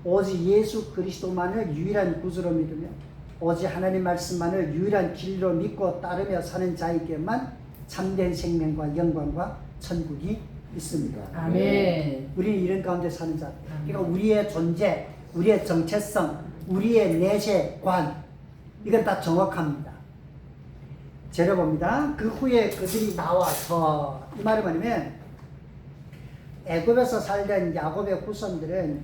오직 예수 그리스도만을 유일한 구주로 믿으며 오직 하나님 말씀만을 유일한 진리로 믿고 따르며 사는 자에게만 참된 생명과 영광과 천국이 있습니다. 아멘. 우리는 이런 가운데 사는 자. 그러니까 우리의 존재, 우리의 정체성, 우리의 내세관 이건 다 정확합니다. 재려봅니다. 그 후에 그들이 나와서 이 말이 뭐냐면 애굽에서 살던 야곱의 후손들은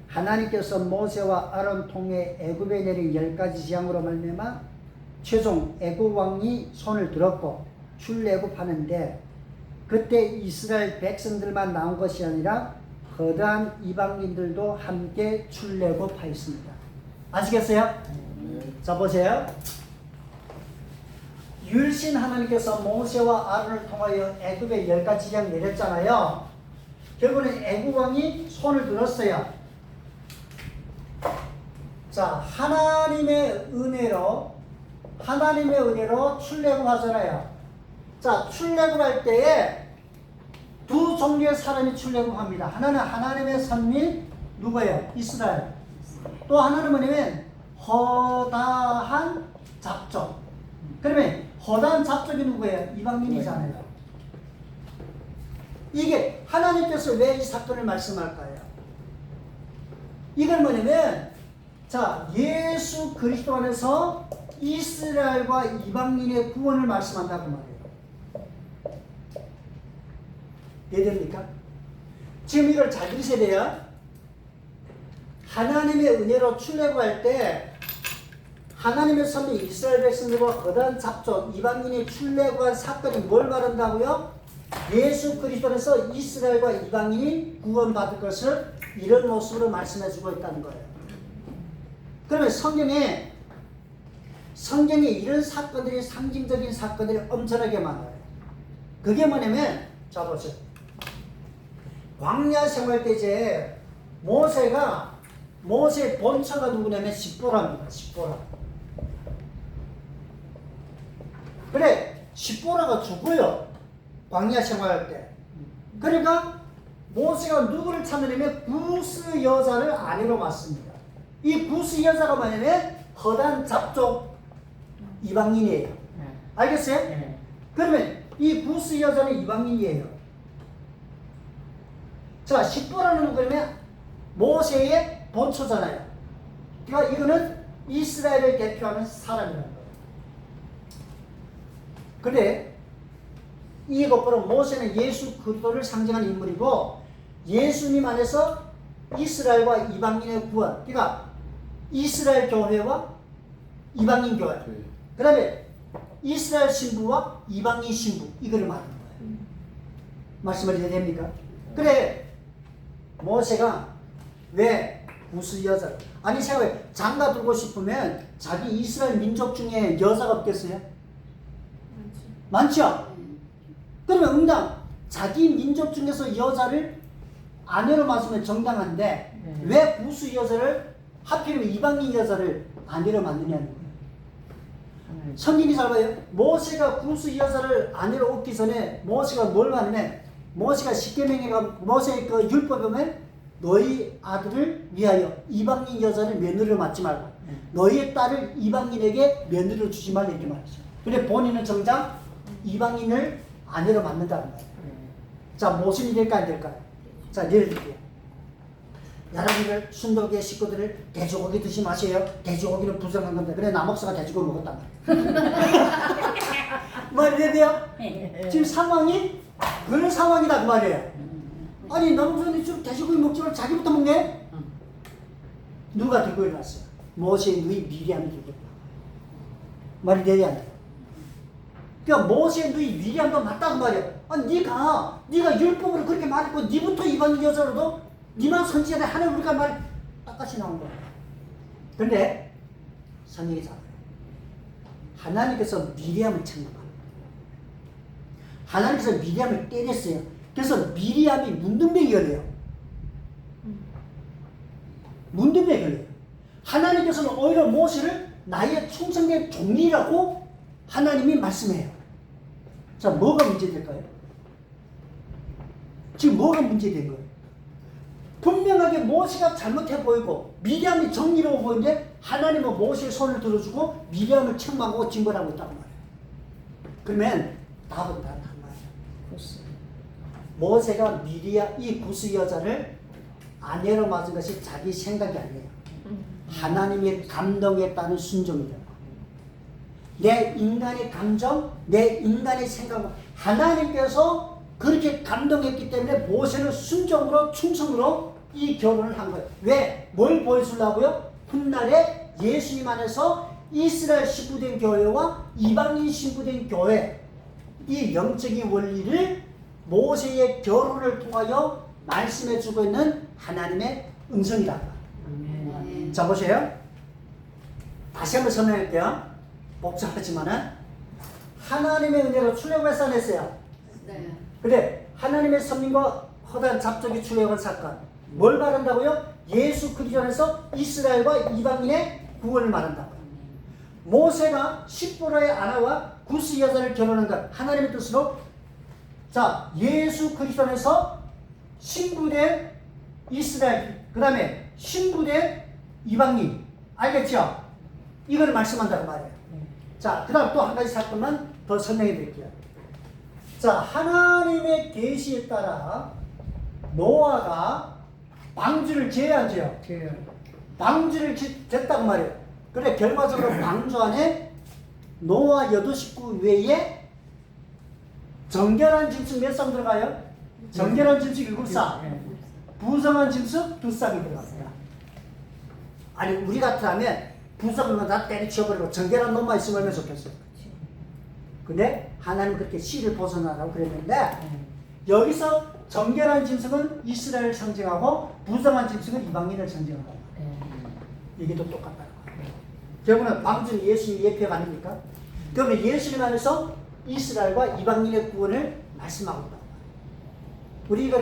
하나님께서 모세와 아론 통해 애굽에 내린 10가지 재앙으로 말미암아 최종 애굽 왕이 손을 들었고 출애굽하는데 그때 이스라엘 백성들만 나온 것이 아니라 거대한 이방인들도 함께 출애굽하였습니다. 아시겠어요? 자, 보세요. 유일신 하나님께서 모세와 아론을 통하여 애굽에 10가지 재앙 내렸잖아요. 결국은 애굽 왕이 손을 들었어요. 자, 하나님의 은혜로 출애굽하잖아요. 자, 출애굽할 때에 두 종류의 사람이 출애굽합니다. 하나는 하나님의 선민 누구예요? 이스라엘. 또 하나는 뭐냐면 허다한 잡족. 그러면 허다한 잡족이 누구예요? 이방인이잖아요. 이게 하나님께서 왜 이 사건을 말씀할까요? 이건 뭐냐면 자, 예수 그리스도 안에서 이스라엘과 이방인의 구원을 말씀한다고 말해요. 이해됩니까? 지금 이걸 잘 들으셔야 돼요. 하나님의 은혜로 출애굽할 때 하나님의 선민 이스라엘 백성들과 거대한 잡족 이방인이 출애굽한 사건이 뭘 말한다고요? 예수 그리스도에서 이스라엘과 이방인이 구원받을 것을 이런 모습으로 말씀해주고 있다는 거예요. 그러면 성경에 이런 사건들이 상징적인 사건들이 엄청나게 많아요. 그게 뭐냐면 자 보세요. 광야 생활 때 이제 모세의 본처가 누구냐면 십보라입니다. 십보라. 그래, 십보라가 죽어요. 광야 생활할 때. 그러니까 모세가 누구를 찾느냐면 구스 여자를 아내로 맞습니다. 이 구스 여자가 뭐냐면 허단 잡족 이방인이에요. 알겠어요? 네. 그러면 이 구스 여자는 이방인이에요. 자, 십보라는 그러면 모세의 본처잖아요. 그러니까 이거는 이스라엘을 대표하는 사람이라는 거예요. 근데 이것보다 모세는 예수 그리스도를 상징하는 인물이고 예수님 안에서 이스라엘과 이방인의 구원, 그러니까 이스라엘 교회와 이방인 교회, 그 다음에 이스라엘 신부와 이방인 신부, 이거를 말하는 거예요. 말씀을 해야 됩니까? 그래, 모세가 왜 구스 여자, 아니 생각해, 장가 들고 싶으면 자기 이스라엘 민족 중에 여자가 없겠어요? 많죠? 그러면 응당 자기 민족 중에서 여자를 아내로 맞으면 정당한데 왜 구스 여자를 하필이면 이방인 여자를 아내로 만드냐는 거예요. 성경이 잘 봐요. 모세가 구스 여자를 아내로 얻기 전에 모세가 뭘 하냐면 모세가 십계명에가 모세의 그 율법에 보면 너희 아들을 위하여 이방인 여자를 며느리로 맞지 말고 너희의 딸을 이방인에게 며느리로 주지 말라 이렇게 말했어요. 근데 본인은 정작 이방인을 아내로 맞는다는 거예요. 자, 무슨 일이 될까 안 될까요? 자, 예를 들게요. 여러분들 순덕의 식구들을 돼지고기 드시 마세요. 돼지고기는 부정한 건데 그래 남옥사가 돼지고기 먹었단 말이에요. 말이 돼요? 지금 상황이 그런 상황이다 그 말이에요. 아니 남옥사님 지금 돼지고기 먹지 말고 자기부터 먹네? 누가 들고 일어났어요? 모세의 누이 미리암이 들고 일어났어요. 말이 돼야 안 돼요? 그러니까 모세의 누이 미리암도 맞다고 말이야. 아니 네가 율법으로 그렇게 말했고 네부터 이방인 여자로도 니만 선지자들 하나님 우리가 말 똑같이 나온 거야. 근데 성경이 잘해요. 하나님께서 미리암을 책망합니다. 하나님께서 미리암을 때렸어요. 그래서 미리암이 문둥병이 걸려요. 문둥병이 걸려요. 하나님께서는 오히려 모세를 나의 충성된 종이라고 하나님이 말씀해요. 자, 뭐가 문제될까요? 지금 뭐가 문제된 거예요? 분명하게 모세가 잘못해 보이고 미리암이 정의로워 보이는데 하나님은 모세의 손을 들어주고 미리암을 책망하고 징벌하고 있다고 말해요. 그러면 답은 단 한 말이에요. 모세가 이 구스 여자를 아내로 맞은 것이 자기 생각이 아니에요. 하나님의 감동에 따른 순종이다. 내 인간의 감정, 내 인간의 생각, 하나님께서 그렇게 감동했기 때문에 모세는 순종으로 충성으로 이 결혼을 한 거예요. 왜? 뭘 보여주려고요? 훗날에 예수님 안에서 이스라엘 신부된 교회와 이방인 신부된 교회, 이 영적인 원리를 모세의 결혼을 통하여 말씀해주고 있는 하나님의 음성이다. 자, 보세요. 다시 한번 설명할게요. 복잡하지만은 하나님의 은혜로 출애굽을 쌓아냈어요. 네. 근데 하나님의 선민과 허다한 잡족이 출애굽한 사건, 뭘 말한다고요? 예수 그리스도 안에서 이스라엘과 이방인의 구원을 말한다고요. 모세가 십보라의 아내와 구스 여자를 결혼한 것, 하나님의 뜻으로. 자, 예수 그리스도 안에서 신부된 이스라엘, 그 다음에 신부된 이방인, 알겠죠? 이걸 말씀한다고 말해요. 자, 그 다음 또 한 가지 사건만 더 설명해 드릴게요. 자, 하나님의 계시에 따라 노아가 방주를 지어야죠. 방주를 짓다고 말이에요. 그래, 결과적으로 방주 안에 노아 8식구 외에 정결한 짐승 몇 쌍 들어가요? 정결한 짐승 7쌍, 부성한 짐승 2쌍이 들어갑니다. 아니, 우리 같으면 부성은 다 때려치워버리고 정결한 놈만 있으면 얼마나 좋겠어요. 근데 하나님 그렇게 씨를 벗어나라고 그랬는데 여기서 정결한 짐승은 이스라엘을 상징하고 부정한 짐승은 이방인을 상징하고 이게 또 똑같다는 거예요. 결국은 방주는 예수님 예표가 아닙니까? 그러면 예수님 안에서 이스라엘과 이방인의 구원을 말씀하고 있다고. 우리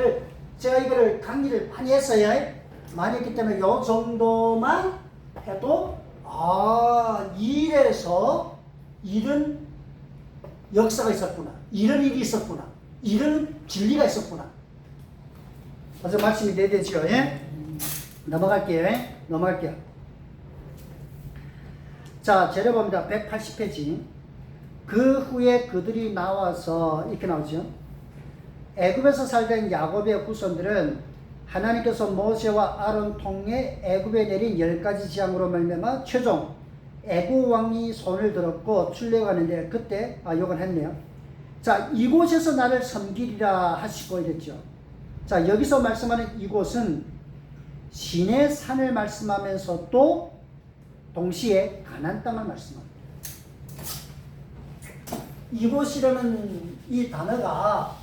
제가 이거를 강의를 많이 했어요. 많이 했기 때문에 이 정도만 해도 이래서 일은 역사가 있었구나. 이런 일이 있었구나. 이런 진리가 있었구나. 그래서 말씀이 되죠. 예? 넘어갈게요. 예? 넘어갈게요. 자, 재려봅니다. 180페이지. 그 후에 그들이 나와서 이렇게 나오죠. 애굽에서 살던 야곱의 후손들은 하나님께서 모세와 아론 통해 애굽에 내린 10가지 지향으로 말미암아 최종 애굽 왕이 손을 들었고 출애굽하는데 그때 요건 했네요. 자, 이곳에서 나를 섬기리라 하시고 이랬죠. 자, 여기서 말씀하는 이곳은 시내 산을 말씀하면서 또 동시에 가나안 땅을 말씀합니다. 이곳이라는 이 단어가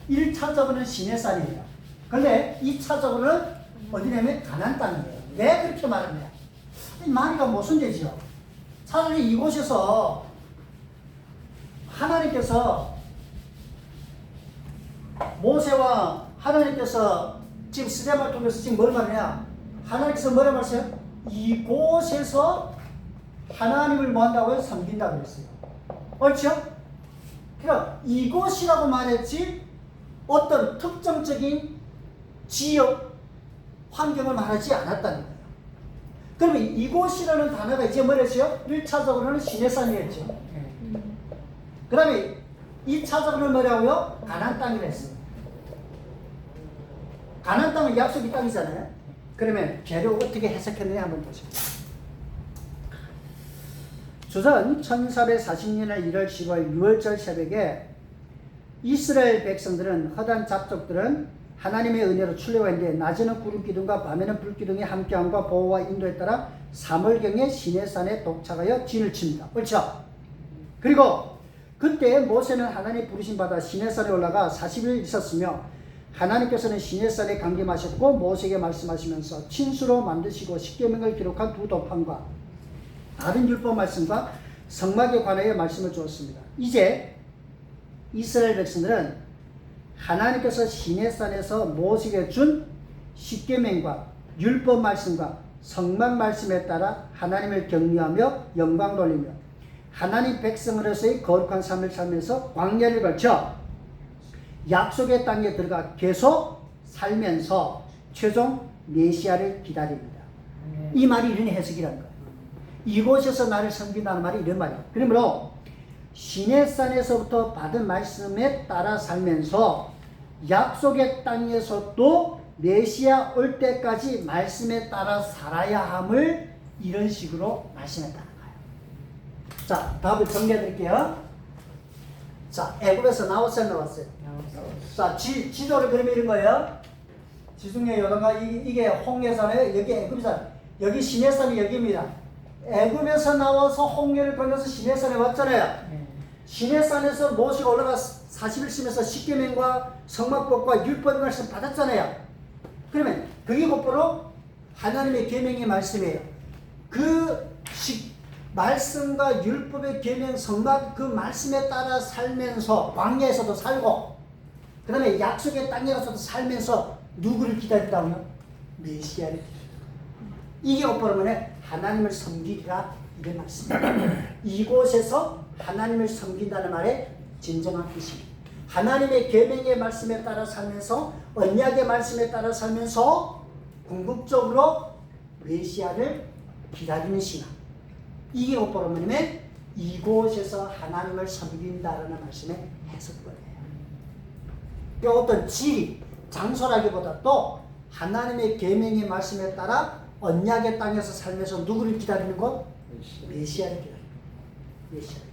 1차적으로는 시내산이에요. 근데 2차적으로는 어디냐면 가나안 땅이에요. 왜 그렇게 말합니까? 이 말이가 무슨 죄지요? 차라리 이곳에서 하나님께서 모세와 하나님께서 지금 스데반을 통해서 지금 뭘 말하냐? 하나님께서 뭐라 말했어요? 이곳에서 하나님을 뭐 한다고요? 섬긴다고 그랬어요. 그렇죠? 그러니까 이곳이라고 말했지 어떤 특정적인 지역 환경을 말하지 않았다는 거예요. 그러면 이곳이라는 단어가 이제 뭐랬어요? 1차적으로는 시내산이었죠. 그 다음에 2차적으로는 뭐라고요? 가나안 땅이랬어요. 가나안 땅은 약속의 땅이잖아요. 그러면 죄를 어떻게 해석했느냐 한번 보시죠. 주전 1440년의 1월 10월 6월절 새벽에 이스라엘 백성들은 허단 잡족들은 하나님의 은혜로 출애굽했는데 낮에는 구름 기둥과 밤에는 불 기둥이 함께함과 보호와 인도에 따라 3월경에 시내산에 도착하여 진을 칩니다. 그렇죠? 그리고 그때 모세는 하나님 부르심 받아 시내산에 올라가 40일 있었으며 하나님께서는 시내산에 강림하셨고 모세에게 말씀하시면서 친수로 만드시고 십계명을 기록한 두 도판과 다른 율법 말씀과 성막에 관하여 말씀을 주었습니다. 이제 이스라엘 백성들은 하나님께서 시내산에서 모세에게 준 십계명과 율법 말씀과 성막 말씀에 따라 하나님을 경외하며 영광 돌리며 하나님 백성으로서의 거룩한 삶을 살면서 광야를 거쳐 약속의 땅에 들어가 계속 살면서 최종 메시아를 기다립니다. 이 말이 이런 해석이라는 거예요. 이곳에서 나를 섬긴다는 말이 이런 말이에요. 그러므로 시내산에서부터 받은 말씀에 따라 살면서 약속의 땅에서도 메시아 올 때까지 말씀에 따라 살아야 함을 이런 식으로 말씀했다는 거예요. 자, 답을 정리해 드릴게요. 자, 애굽에서 나왔어요? 자, 지도를 그리면 이런 거예요. 지중해 요단강 이게 홍해산에 여기 애굽산, 여기 시내산이 여기입니다. 애굽에서 나와서 홍해를 건너서 시내산에 왔잖아요. 시내산에서 모세가 올라가 40일 쉬면서 십계명과 성막법과 율법의 말씀 받았잖아요. 그러면 그게 곧바로 하나님의 계명의 말씀이에요. 그 말씀과 율법의 계명, 성막 그 말씀에 따라 살면서 광야에서도 살고 그 다음에 약속의 땅에 가서도 살면서 누구를 기다린다고요? 메시아를 기다린다. 이게 곧바로 하나님을 섬기리라 이런 말씀입니다. 이곳에서 하나님을 섬긴다는 말의 진정한 뜻입니다. 하나님의 계명의 말씀에 따라 살면서 언약의 말씀에 따라 살면서 궁극적으로 메시아를 기다리는 신앙. 이게 곧바로 뭐냐면 이곳에서 하나님을 섬긴다라는 말씀의 해석거리예요. 어떤 지리, 장소라기보다 또 하나님의 계명의 말씀에 따라 언약의 땅에서 살면서 누구를 기다리는 것? 메시아를 기다리는 것. 메시아를 기다리는 것.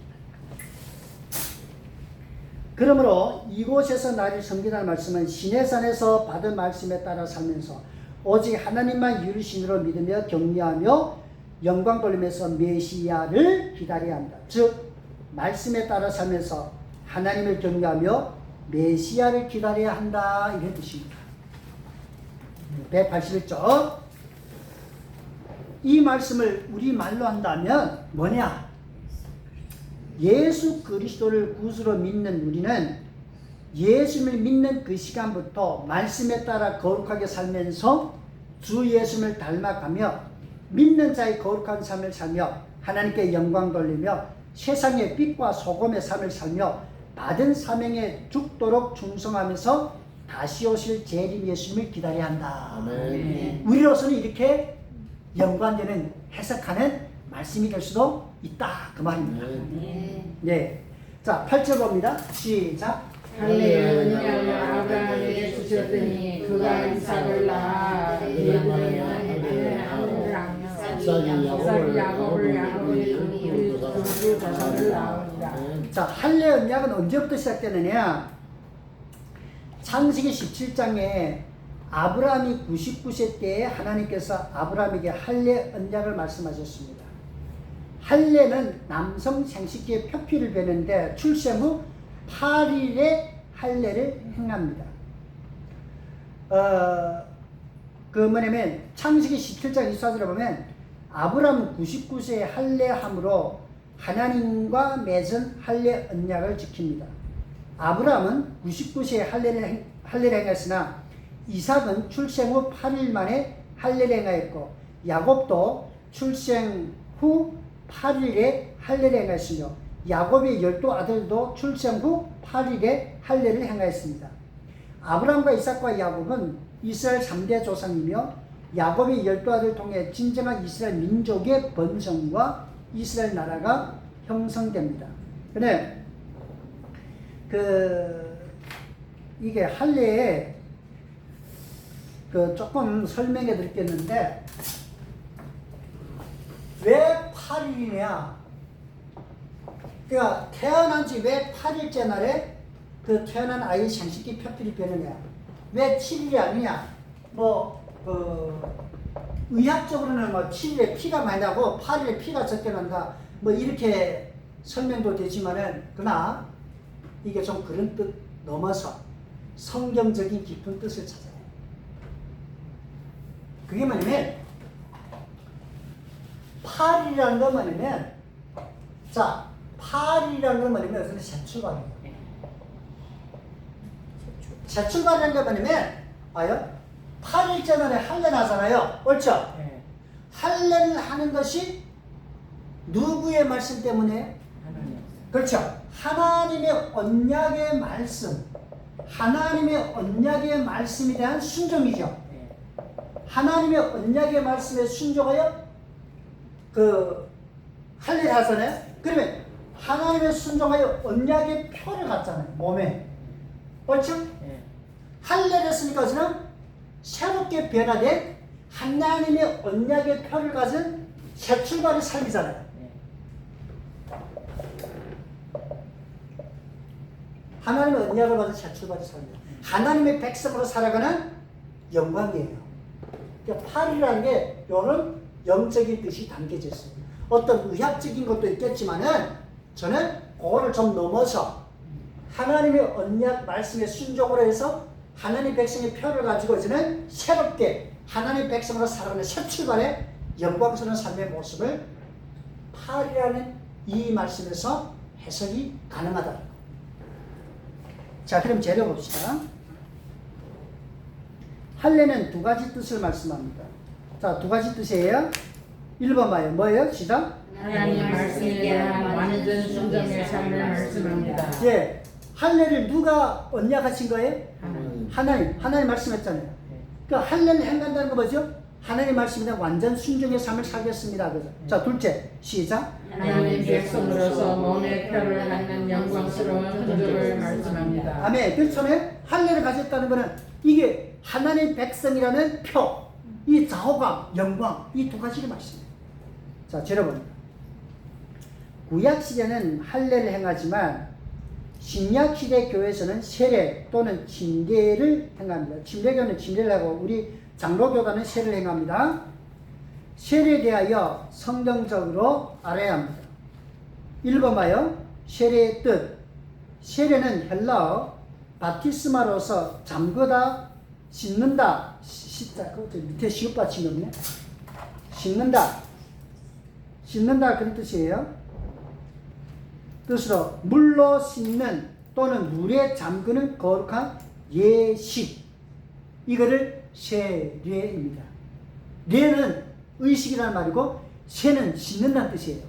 그러므로 이곳에서 나를 섬기라는 말씀은 시내산에서 받은 말씀에 따라 살면서 오직 하나님만 유일신으로 믿으며 격려하며 영광 돌리면서 메시아를 기다려야 합니다. 즉 말씀에 따라 살면서 하나님을 격려하며 메시아를 기다려야 한다 이런 뜻입니다. 181쪽. 이 말씀을 우리말로 한다면 뭐냐? 예수 그리스도를 구주로 믿는 우리는 예수를 믿는 그 시간부터 말씀에 따라 거룩하게 살면서 주 예수를 닮아가며 믿는 자의 거룩한 삶을 살며 하나님께 영광 돌리며 세상의 빛과 소금의 삶을 살며 받은 사명에 죽도록 충성하면서 다시 오실 재림 예수님을 기다려야 한다. 아멘. 우리로서는 이렇게 연관되는 해석하는 말씀이 될 수도 있다. 그 말입니다. 네. 자, 8절 봅니다. 시작. 할례 언약을 아브라함에게 주셨더니 그가 이삭을 낳아 예브레는 아브라함 이삭이 야곱을 야곱이 두 자손을 낳으니라. 자, 할례 언약은 언제부터 시작되느냐? 창세기 17장에 아브라함이 99세 때에 하나님께서 아브라함에게 할례 언약을 말씀하셨습니다. 할례는 남성 생식기의 표피를 베는데 출생 후 8일에 할례를 행합니다. 뭐냐면 창세기 17장 24절에 보면 아브라함은 99세에 할례함으로 하나님과 맺은 할례 언약을 지킵니다. 아브라함은 99세에 할례를 행했으나 이삭은 출생 후 8일 만에 할례를 행하였고 야곱도 출생 후 8일에 할례를 행하였으며 야곱의 12아들도 출생 후 8일에 할례를 행하였습니다. 아브라함과 이삭과 야곱은 이스라엘 3대 조상이며 야곱의 12아들을 통해 진정한 이스라엘 민족의 번성과 이스라엘 나라가 형성됩니다. 근데 이게 할례에 조금 설명해 드리겠는데 왜 8일이냐? 그러니까 태어난 지 왜 8일째 날에 태어난 아이 생식기 표피를 베느냐? 왜 7일이 아니냐? 의학적으로는 7일에 피가 많이 나고 8일에 피가 적게 난다. 이렇게 설명도 되지만은 그러나 이게 좀 그런 뜻 넘어서 성경적인 깊은 뜻을 찾아요. 그게 뭐냐면 8일이라는 건 뭐냐면 자 8일이라는 건 뭐냐면 여기서는 새 출발이에요. 새 출발이라는 건 뭐냐면 봐요. 8일째 날에 할례 나잖아요. 옳죠? 네. 할례를 하는 것이 누구의 말씀 때문에? 그렇죠. 하나님의 언약의 말씀, 하나님의 언약의 말씀에 대한 순종이죠. 하나님의 언약의 말씀에 순종하여 할례를 하잖아요. 그러면 하나님의 순종하여 언약의 표를 갖잖아요. 몸에. 그렇죠? 할례를 했으니까 저는 새롭게 변화된 하나님의 언약의 표를 가진 새 출발의 삶이잖아요. 하나님의 언약을 받은 새 출발의 삶이에요. 하나님의 백성으로 살아가는 영광이에요. 그러니까 8이라는 게 이런 영적인 뜻이 담겨져 있습니다. 어떤 의학적인 것도 있겠지만은 저는 그거를 좀 넘어서 하나님의 언약 말씀에 순종을 해서 하나님 백성의 표를 가지고 저는 새롭게 하나님 백성으로 살아가는 새 출발의 영광스러운 삶의 모습을 8이라는 이 말씀에서 해석이 가능하다. 자, 그럼 재려 봅시다. 할례는 두 가지 뜻을 말씀합니다. 자, 두 가지 뜻이에요. 1번 봐요. 뭐예요? 시작. 하나님 말씀에 대한 완전 순종의 삶을 말씀합니다. 예. 할례를 누가 언약하신 거예요? 하나님 말씀했잖아요. 그러니까 할례를 행한다는 거 뭐죠? 하나님 말씀에 대한 완전 순종의 삶을 살겠습니다. 그죠? 자, 둘째. 시작. 하나님 백성으로서 몸의 표를 갖는 영광스러운 흔적을 말씀합니다. 아멘. 그렇죠? 할례를 가졌다는 것은 이게 하나님 백성이라는 표, 이 자호감, 영광, 이 두 가지를 말씀해요. 자, 여러분. 구약시대는 할례를 행하지만 신약시대 교회에서는 세례 또는 침례를 행합니다. 침례교는 침례를 하고 우리 장로교단은 세례를 행합니다. 세례에 대하여 성경적으로 알아야 합니다. 1번 봐요. 세례의 뜻. 세례는 헬라어 바티스마로서 잠그다, 씻는다. 씻다. 그것도 밑에 시옷 받침이 없네. 씻는다 그런 뜻이에요. 뜻으로 물로 씻는 또는 물에 잠그는 거룩한 예식. 이거를 세례입니다. 례는 의식이라는 말이고 세는 씻는다는 뜻이에요.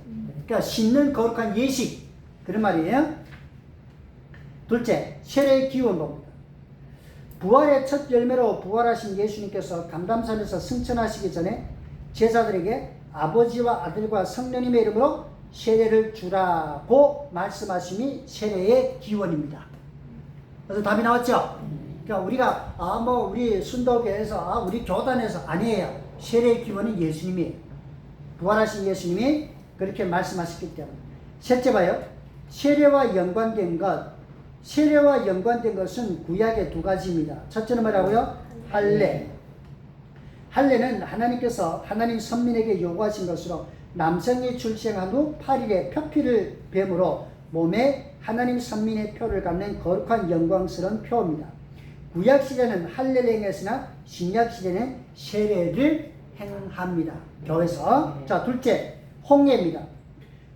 그러니까 씻는 거룩한 예식 그런 말이에요. 둘째, 세례의 기원 봅니다. 부활의 첫 열매로 부활하신 예수님께서 감람산에서 승천하시기 전에 제자들에게 아버지와 아들과 성령님의 이름으로 세례를 주라고 말씀하심이 세례의 기원입니다. 그래서 답이 나왔죠? 그러니까 우리가 우리 순도교에서 우리 교단에서 아니에요. 세례의 기원은 예수님이에요. 부활하신 예수님이 그렇게 말씀하셨기 때문에. 셋째 봐요. 세례와 연관된 것은 구약의 두 가지입니다. 첫째는 뭐라고요? 할례. 할례는 하나님께서 하나님 선민에게 요구하신 것으로 남성이 출생한 후 8일에 표피를 뱀으로 몸에 하나님 선민의 표를 갖는 거룩한 영광스러운 표입니다. 구약 시대는 할례를 행했으나 신약 시대는 세례를 행합니다. 교회에서. 자, 둘째, 홍해입니다.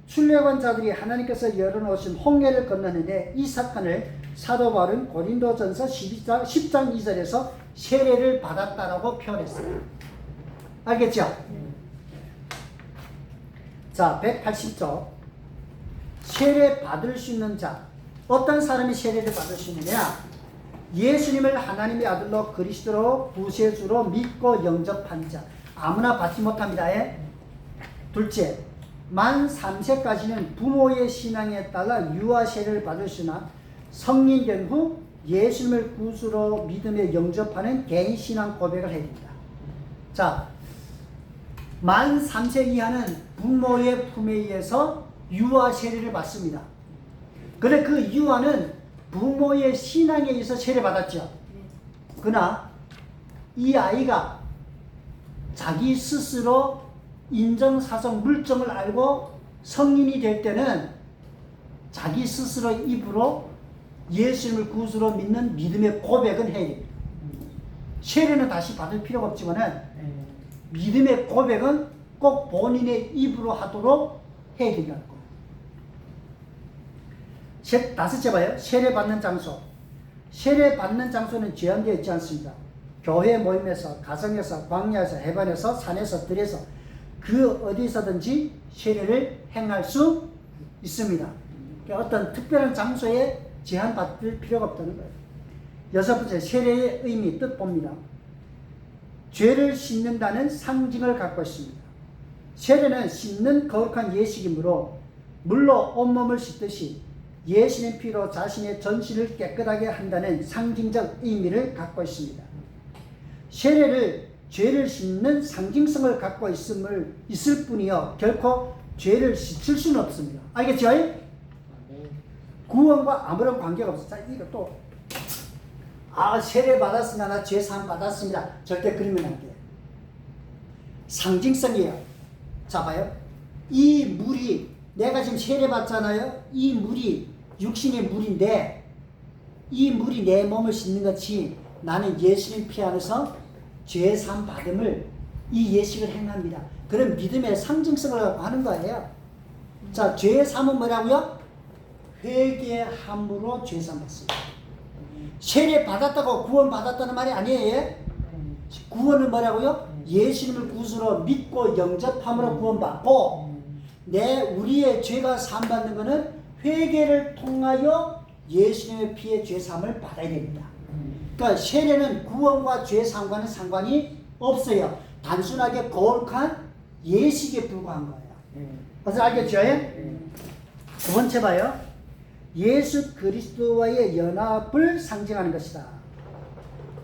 출애굽한 자들이 하나님께서 열어놓으신 홍해를 건너는데 이 사건을 사도 바울은 고린도전서 10장 2절에서 세례를 받았다라고 표현했어요. 알겠죠? 자, 180조. 세례 받을 수 있는 자. 어떤 사람이 세례를 받을 수 있느냐? 예수님을 하나님의 아들로 그리스도로 구세주로 믿고 영접한 자. 아무나 받지 못합니다. 둘째, 만 3세까지는 부모의 신앙에 따라 유아 세례를 받을 수나 성인 된 후 예수님을 구주로 믿음에 영접하는 개인 신앙 고백을 해야 됩니다. 자, 만 3세 이하는 부모의 품에 의해서 유아 세례를 받습니다. 그런데 그 유아는 부모의 신앙에 의해서 세례 받았죠. 그러나 이 아이가 자기 스스로 인정사정 물정을 알고 성인이 될 때는 자기 스스로 입으로 예수님을 구주로 믿는 믿음의 고백은 해야 됩니다. 세례는 다시 받을 필요가 없지만은 믿음의 고백은 꼭 본인의 입으로 하도록 해야 된다는 거예요. 다섯째 봐요. 세례 받는 장소. 세례 받는 장소는 제한되어 있지 않습니다. 교회 모임에서, 가정에서, 광야에서, 해변에서, 산에서, 들에서 그 어디서든지 세례를 행할 수 있습니다. 그러니까 어떤 특별한 장소에 제한받을 필요가 없다는 거예요. 여섯 번째, 세례의 의미, 뜻 봅니다. 죄를 씻는다는 상징을 갖고 있습니다. 세례는 씻는 거룩한 예식이므로 물로 온몸을 씻듯이 예수님 피로 자신의 전신을 깨끗하게 한다는 상징적 의미를 갖고 있습니다. 세례를 죄를 씻는 상징성을 갖고 있을 뿐이요 결코 죄를 씻을 수는 없습니다. 알겠죠? 구원과 아무런 관계가 없어요. 자, 이거 또 세례 받았으나 나 죄 사함 받았습니다. 절대 그러면 안 돼요. 상징성이에요. 자, 봐요. 이 물이 내가 지금 세례 받잖아요. 이 물이 육신의 물인데 이 물이 내 몸을 씻는 것이 나는 예수님 피 안에서 죄 사함 받음을 이 예식을 행합니다. 그런 믿음의 상징성을 갖고 하는 거예요. 자, 죄 사함은 뭐라고요? 회개함으로 죄 사함 받습니다. 세례 받았다고 구원 받았다는 말이 아니에요. 구원은 뭐라고요? 예수님을 구주로 믿고 영접함으로 구원받고 우리의 죄가 사함 받는 것은 회개를 통하여 예수님의 피의 죄 사함을 받아야 됩니다. 그러니까 세례는 구원과 죄 사함과는 상관이 없어요. 단순하게 거룩한 예식에 불과한 거예요. 그래서 알겠죠? 두 번째 봐요. 예수 그리스도와의 연합을 상징하는 것이다.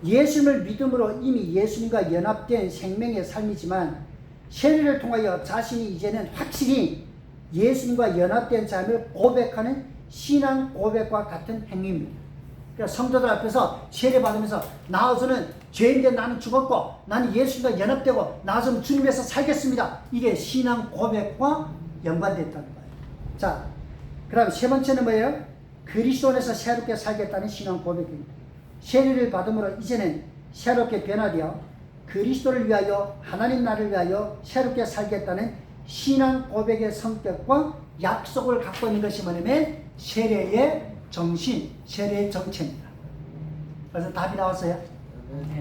예수님을 믿음으로 이미 예수님과 연합된 생명의 삶이지만 세례를 통하여 자신이 이제는 확실히 예수님과 연합된 삶을 고백하는 신앙 고백과 같은 행위입니다. 그러니까 성도들 앞에서 세례 받으면서 나와서는 죄인데 나는 죽었고 나는 예수님과 연합되고 나와서는 주님에서 살겠습니다. 이게 신앙 고백과 연관됐다는 거예요. 자, 그 다음에 세 번째는 뭐예요? 그리스도 안에서 새롭게 살겠다는 신앙 고백입니다. 세례를 받음으로 이제는 새롭게 변화되어 그리스도를 위하여 하나님 나라를 위하여 새롭게 살겠다는 신앙 고백의 성격과 약속을 갖고 있는 것이 뭐냐면 세례의 정신, 세례의 정체입니다. 그래서 답이 나왔어요.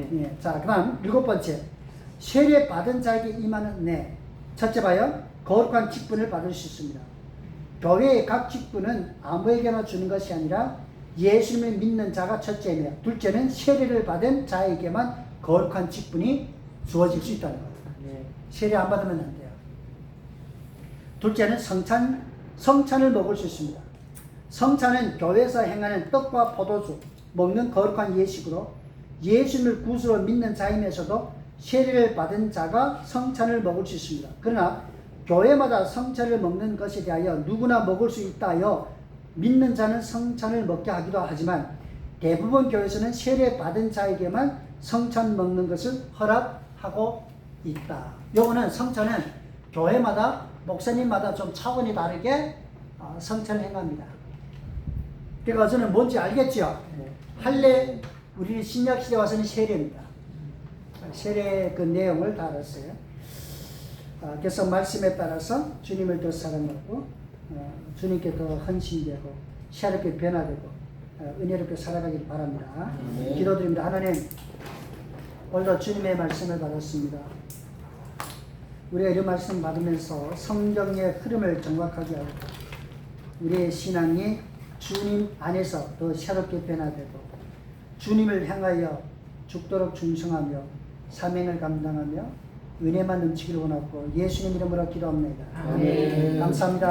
네. 자, 그 다음 일곱 번째, 세례 받은 자에게 임하는 은혜. 첫째 봐요. 거룩한 직분을 받을 수 있습니다. 교회의 각 직분은 아무에게나 주는 것이 아니라 예수님을 믿는 자가 첫째며 둘째는 세례를 받은 자에게만 거룩한 직분이 주어질 수 있다는 겁니다. 세례 안 받으면 안 돼요. 둘째는 성찬을 먹을 수 있습니다. 성찬은 교회에서 행하는 떡과 포도주, 먹는 거룩한 예식으로 예수님을 구주로 믿는 자이면서도 세례를 받은 자가 성찬을 먹을 수 있습니다. 그러나 교회마다 성찬을 먹는 것에 대하여 누구나 먹을 수 있다 하여 믿는 자는 성찬을 먹게 하기도 하지만 대부분 교회에서는 세례 받은 자에게만 성찬 먹는 것을 허락하고 있다. 요거는 성찬은 교회마다 목사님마다 좀 차원이 다르게 성찬을 행합니다. 그러니까 저는 뭔지 알겠죠? 할례 우리는 신약 시대 와서는 세례입니다. 세례 그 내용을 다 알았어요. 그래서 말씀에 따라서 주님을 더 사랑하고 주님께 더 헌신되고 새롭게 변화되고 은혜롭게 살아가길 바랍니다. 기도드립니다. 하나님, 오늘도 주님의 말씀을 받았습니다. 우리가 이런 말씀 받으면서 성경의 흐름을 정확하게 알고 우리의 신앙이 주님 안에서 더 새롭게 변화되고 주님을 향하여 죽도록 충성하며 사명을 감당하며 은혜만 넘치기를 원하고 예수님 이름으로 기도합니다. 아멘. 감사합니다.